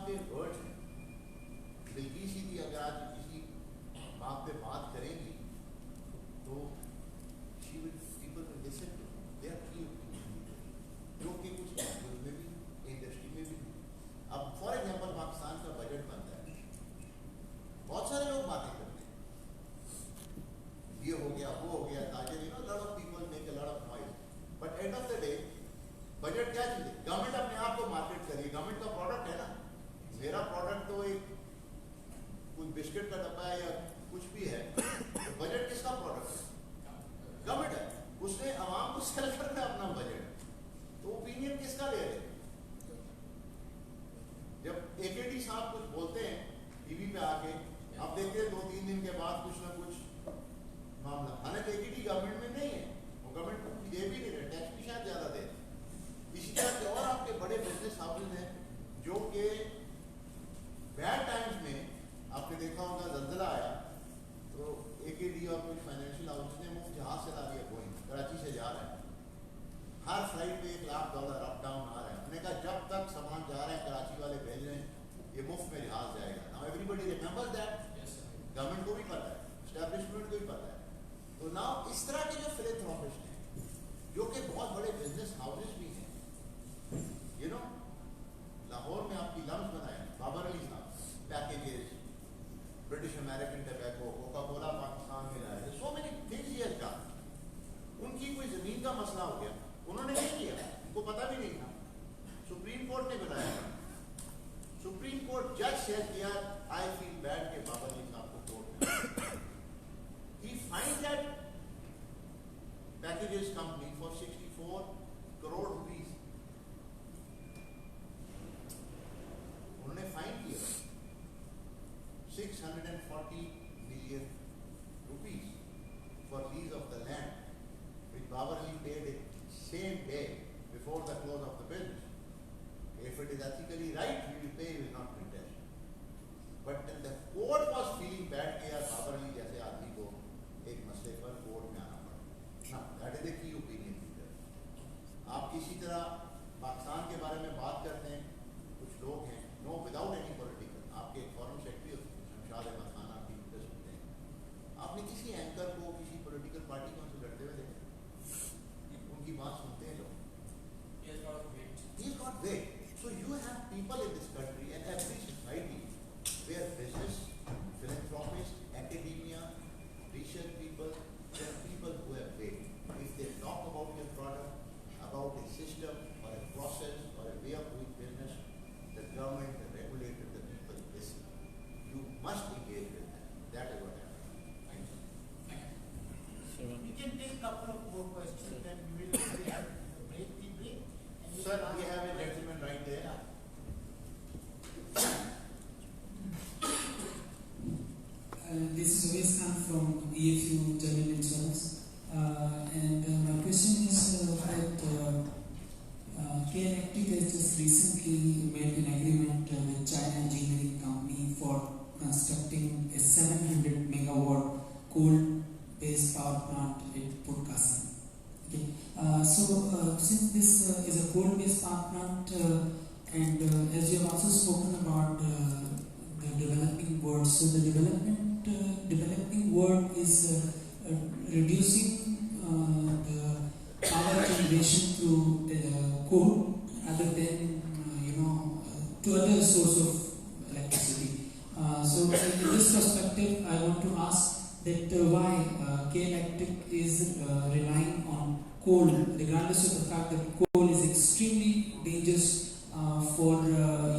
पे word है। बल्कि सीधी अगर आज किसी बात पे बात करेंगी तो she will people will listen to her. They are key जो कि कुछ लैंग्वेज में भी इंडस्ट्री में भी। अब फॉर एग्जाम्पल पाकिस्तान का बजट बनता है, बहुत सारे लोग बातें करते हैं, ये हो गया वो हो गया, ताकि you know lot of people make a lot of noise, but end of the day budget क्या चीज है? गवर्नमेंट अपने आप को मार्केट करिए, गवर्नमेंट का प्रोडक्ट है ना। मेरा प्रोडक्ट तो एक कोई बिस्किट का डब्बा है या कुछ भी है, तो बजट किसका प्रोडक्ट है? गवर्नमेंट है, उसने आवाम को सेल करना है अपना बजट, तो ओपिनियन किसका ले रहे? जब एकेडी साहब कुछ बोलते हैं टीवी पे आके, आप देखते हैं 2-3 दिन के बाद कुछ ना कुछ मामला, हालांकि एकेडी गवर्नमेंट में नहीं है, वो गवर्नमेंट को दे भी नहीं रहे, टैक्स भी शायद ज्यादा दे। इसी तरह के और आपके बड़े बिजनेस हाउसेज हैं जो कि बैड टाइम्स में आपने देखा होगा, जल्जला आया तो एकेडी और कुछ फाइनेंशियल हाउसेज ने मुफ्त जहाज से ला दिया, बोइंग कराची से जा रहा है, हर फ्लाइट पे $1 लाख अप डाउन आ रहा है। हमने कहा जब तक सामान जा रहे हैं कराची वाले भेज रहे हैं, ये मुफ्त में जहाज जाएगा। Now everybody remembers that, government को भी पता है, एस्टैब्लिशमेंट को भी पता है। तो नाउ इस तरह के जो फिलैंथ्रोपिस्ट हैं, जो कि बहुत बड़े बिजनेस हाउसेज भी हैं, यू नो लाहौर में आपकी लम्स बनाए बाबर अली साहब, packages, British American tobacco, Coca Cola Pakistan में लाए, so many things he has done. उनकी कोई जमीन का मसला हो गया, उन्होंने नहीं किया, उनको पता भी नहीं था, सुप्रीम कोर्ट ने बुलाया, सुप्रीम कोर्ट जज से किया, आई फील बैड के बाबर अली साहब को कोर्ट में ही find that packages company for 64 crore rupees, उन्होंने फाइन किया 640 million rupees for lease of the land, which Babar Ali paid it same day before the close of the business. If it is ethically right, he will pay, he will not protest. But then the court was feeling bad कि यार बाबर अली जैसे आदमी को एक मसले पर court में आना पड़ा। Now that is the key opinion leader. आप किसी तरह पाकिस्तान के बारे में बात करते हैं, कुछ लोग हैं, no without any political, आपके एक फॉरेन सेक्रेटरी होते हैं, शमशाद अहमद खान आपकी इंटरेस्ट होते हैं, आपने किसी एंकर को किसी पॉलिटिकल पार्टी को उनसे लड़ते हुए देखा? उनकी बात सुनते हैं लोग। He has got weight. So you have people in this country and every society where business, philanthropists, academia, research people, there are people who have weight. If they talk about your product, about a system or a process or a way of doing business, the government, the regulator, the people listen. You must engage with them. That is what happens. Thank you. We can take a couple of more questions, then we will have the break. Sir, we have a gentleman right there. This is Ois Khan from EFU General Insurance. And my question is that KNECTIC has just recently made an agreement with China Engineering Company for constructing a 700 megawatt coal-based power plant at Port Qasim. Okay. Since this is a coal-based power plant, and as you have also spoken about the developing world, so the developing world is reducing the power generation to coal other than to other source of electricity. So in this perspective, I want to ask that why KNECTIC is relying on coal, regardless of the fact that coal is extremely dangerous for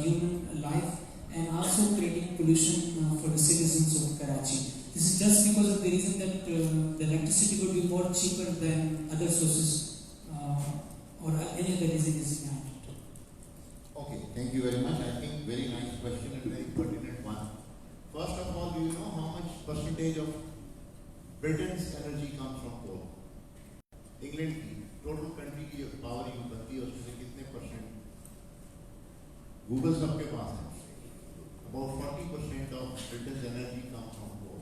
human life and also creating pollution for the citizens of Karachi. This is just because of the reason that the electricity would be more cheaper than other sources or any other reason is behind it. Okay, thank you very much. I think very nice question and very pertinent one. First of all, do you know how much percentage of Britain's energy comes from coal? England की total country की जो power use बनती है उसमें से कितने percent? Google सबके पास है. About 40% of Britain's energy comes from coal.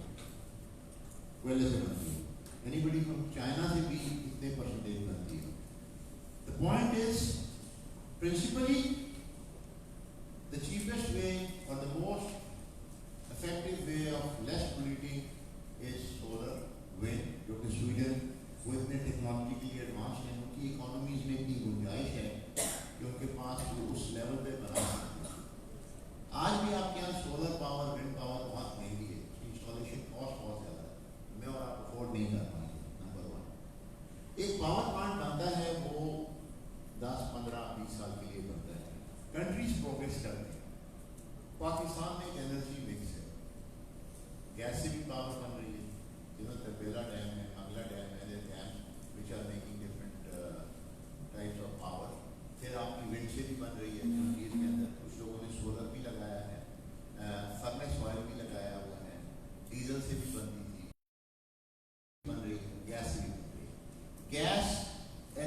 कोयले से बनती है. Anybody from China से भी कितने परसेंटेज बनती है? The point is, principally, the cheapest way way or the most effective way of less polluting is solar, wind, जो कि स्वीडन वो इतने टेक्नोलॉजिकली एडवांस हैं, उनकी इकोनॉमीज में इतनी गुंजाइश है कि उनके पास वो उस लेवल पे बना सकते हैं। आज भी आपके यहाँ सोलर पावर, विंड पावर बहुत महंगी है, इंस्टॉलेशन कॉस्ट बहुत ज़्यादा है, मैं और आप अफोर्ड नहीं कर पाएंगे। नंबर वन, एक पावर प्लांट बनता है वो 10, 15, 20 साल के लिए बनता है। कंट्रीज प्रोग्रेस करते हैं। पाकिस्तान में एक एनर्जी मिक्स है, गैस से भी पावर बन रही है, तपेला डैम है, अगला डैम है, dam which are making different types of power. फिर आपकी विंड से भी बन रही है कंट्रीज के अंदर, कुछ लोगों ने सोलर भी लगाया है, फर्नेस ऑयल भी लगाया हुआ है, डीजल से भी बनती थी, बन रही है, गैस से भी बन रही है। Gas,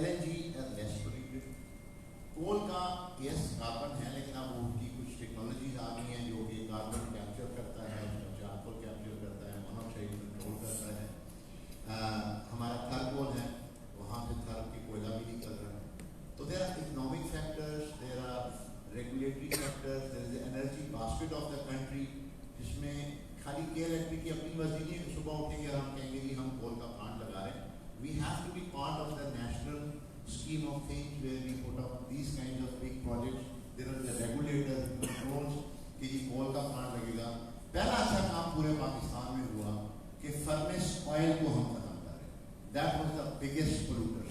LNG and less polluted. Coal का यस कार्बन है, लेकिन अब उनकी कुछ टेक्नोलॉजीज आ गई हैं जो कि कार्बन कैप्चर करता है, चारकोल कैप्चर करता है, मोनोऑक्साइड कंट्रोल करता है। हमारा थर्ड कोल है, वहाँ से थर्ड की कोयला भी निकल रहा है। तो there are economic factors, there are regulatory factors, there is energy basket of the country, जिसमें खाली KLFB की अपनी मर्जी नहीं है कि सुबह उठेंगे और हम कहेंगे कि हम कोल का प्लांट लगा रहे हैं। We have to be part of the national scheme of things where we put up these kinds of big projects. There is a regulator who controls कि ये कोल का प्लांट लगेगा। पहला अच्छा काम पूरे पाकिस्तान में हुआ कि फर्नेस ऑयल को हम खत्म कर रहे हैं। That was the biggest polluter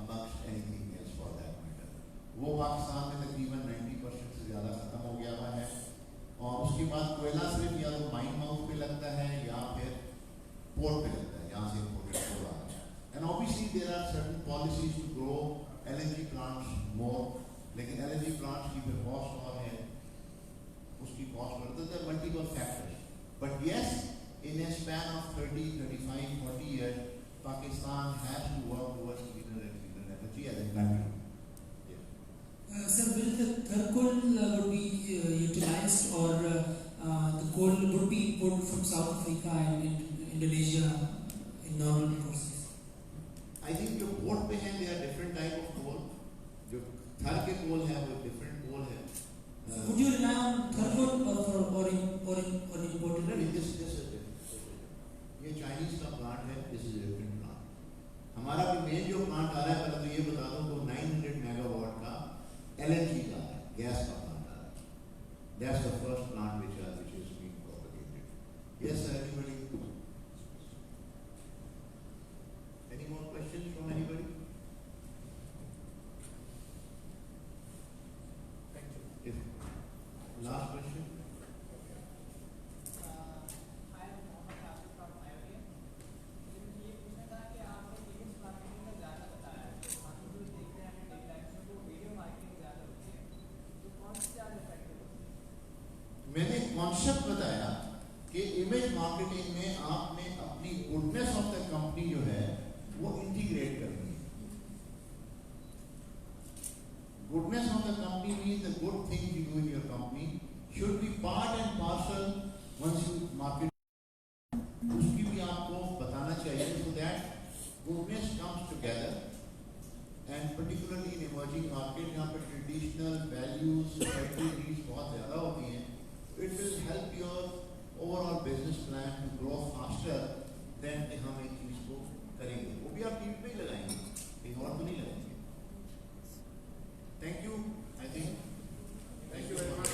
amongst anything else for that matter. वो पाकिस्तान में तकरीबन 90% से ज़्यादा खत्म हो गया हुआ है। और उसके बाद कोयला सिर्फ या तो माइन माउथ पे लगता है या फिर पोर्ट पे लगता है, यहाँ से इम्पोर्टेड कोल आता है। And obviously there are certain policies to grow LNG plants more, लेकिन LNG plants की फिर cost और है, उसकी cost बढ़ता है, multiple factors. But yes, in a span of 30, 35, 40 years, Pakistan has to work towards cleaner and cleaner energy as a country. Yeah. Sir, will the Thercoal would be utilized, or the coal would be imported from South Africa and Indonesia in normal process? I think जो board पे हैं they are different type of coal. जो थर के कोल है वो different कोल है. Would you rely on Thercoal or imported? नहीं, this is different. ये चाइनीज का प्लांट है, this is a different plant. हमारा भी मेन जो प्लांट आ रहा है, पहले तो ये बता दूं वो 900 मेगावाट का LNG का है, गैस का प्लांट आ रहा है. That's the first plant which is being propagated. Yes, sir, anybody? Any more questions from anybody? Thank you. If last question. I am Mohammed Hafiz from IOM. ये पूछना था कि आपने वीडियो मार्केटिंग का ज़्यादा बताया, हम जो देखते हैं डेली लाइफ में वो वीडियो मार्केटिंग ज़्यादा होती है, तो कौन सी ज़्यादा इफेक्टिव होती है? मैंने कॉन्सेप्ट बताया कि इमेज मार्केटिंग में आपने अपनी गुडनेस ऑफ द कंपनी जो है वो इंटीग्रेट करनी है। Goodness of the company means the good things you do in your company should be part and parcel once you market. उसकी भी आपको बताना चाहिए so that goodness comes together, and particularly in emerging market जहाँ पर traditional values, society needs बहुत ज़्यादा होती हैं, it will help your overall business plan to grow faster than कि हम एक चीज़ को करेंगे। वो भी आप टीवी पे ही लगाएंगे, कहीं और तो नहीं लगाएंगे। Thank you. I think. Thank you very much.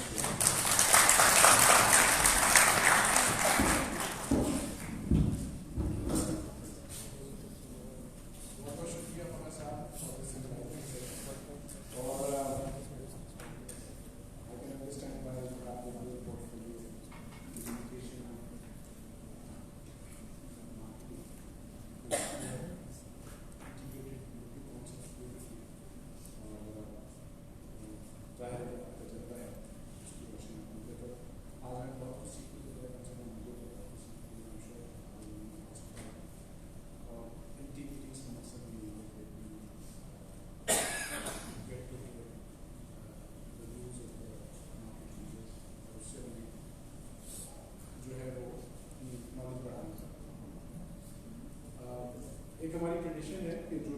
बहुत बहुत शुक्रिया फना साहब और इस इंटरव्यू से। और I can understand why you have the whole portfolio, communication, marketing, integrated multiple concepts beautifully. और जाहिर है तजुर्बा है उसकी रोशनी में मुझे तो आज मैं बहुत कुछ सीख लिया है, मुझे मुझे तो बहुत कुछ सीख लिया है और इंटीग्रिटी का मकसद भी है कि get to hear the views of the market leaders और उससे भी जो है वो नॉलेज बढ़ाना चाहता हूँ। एक हमारी ट्रेडिशन है कि जो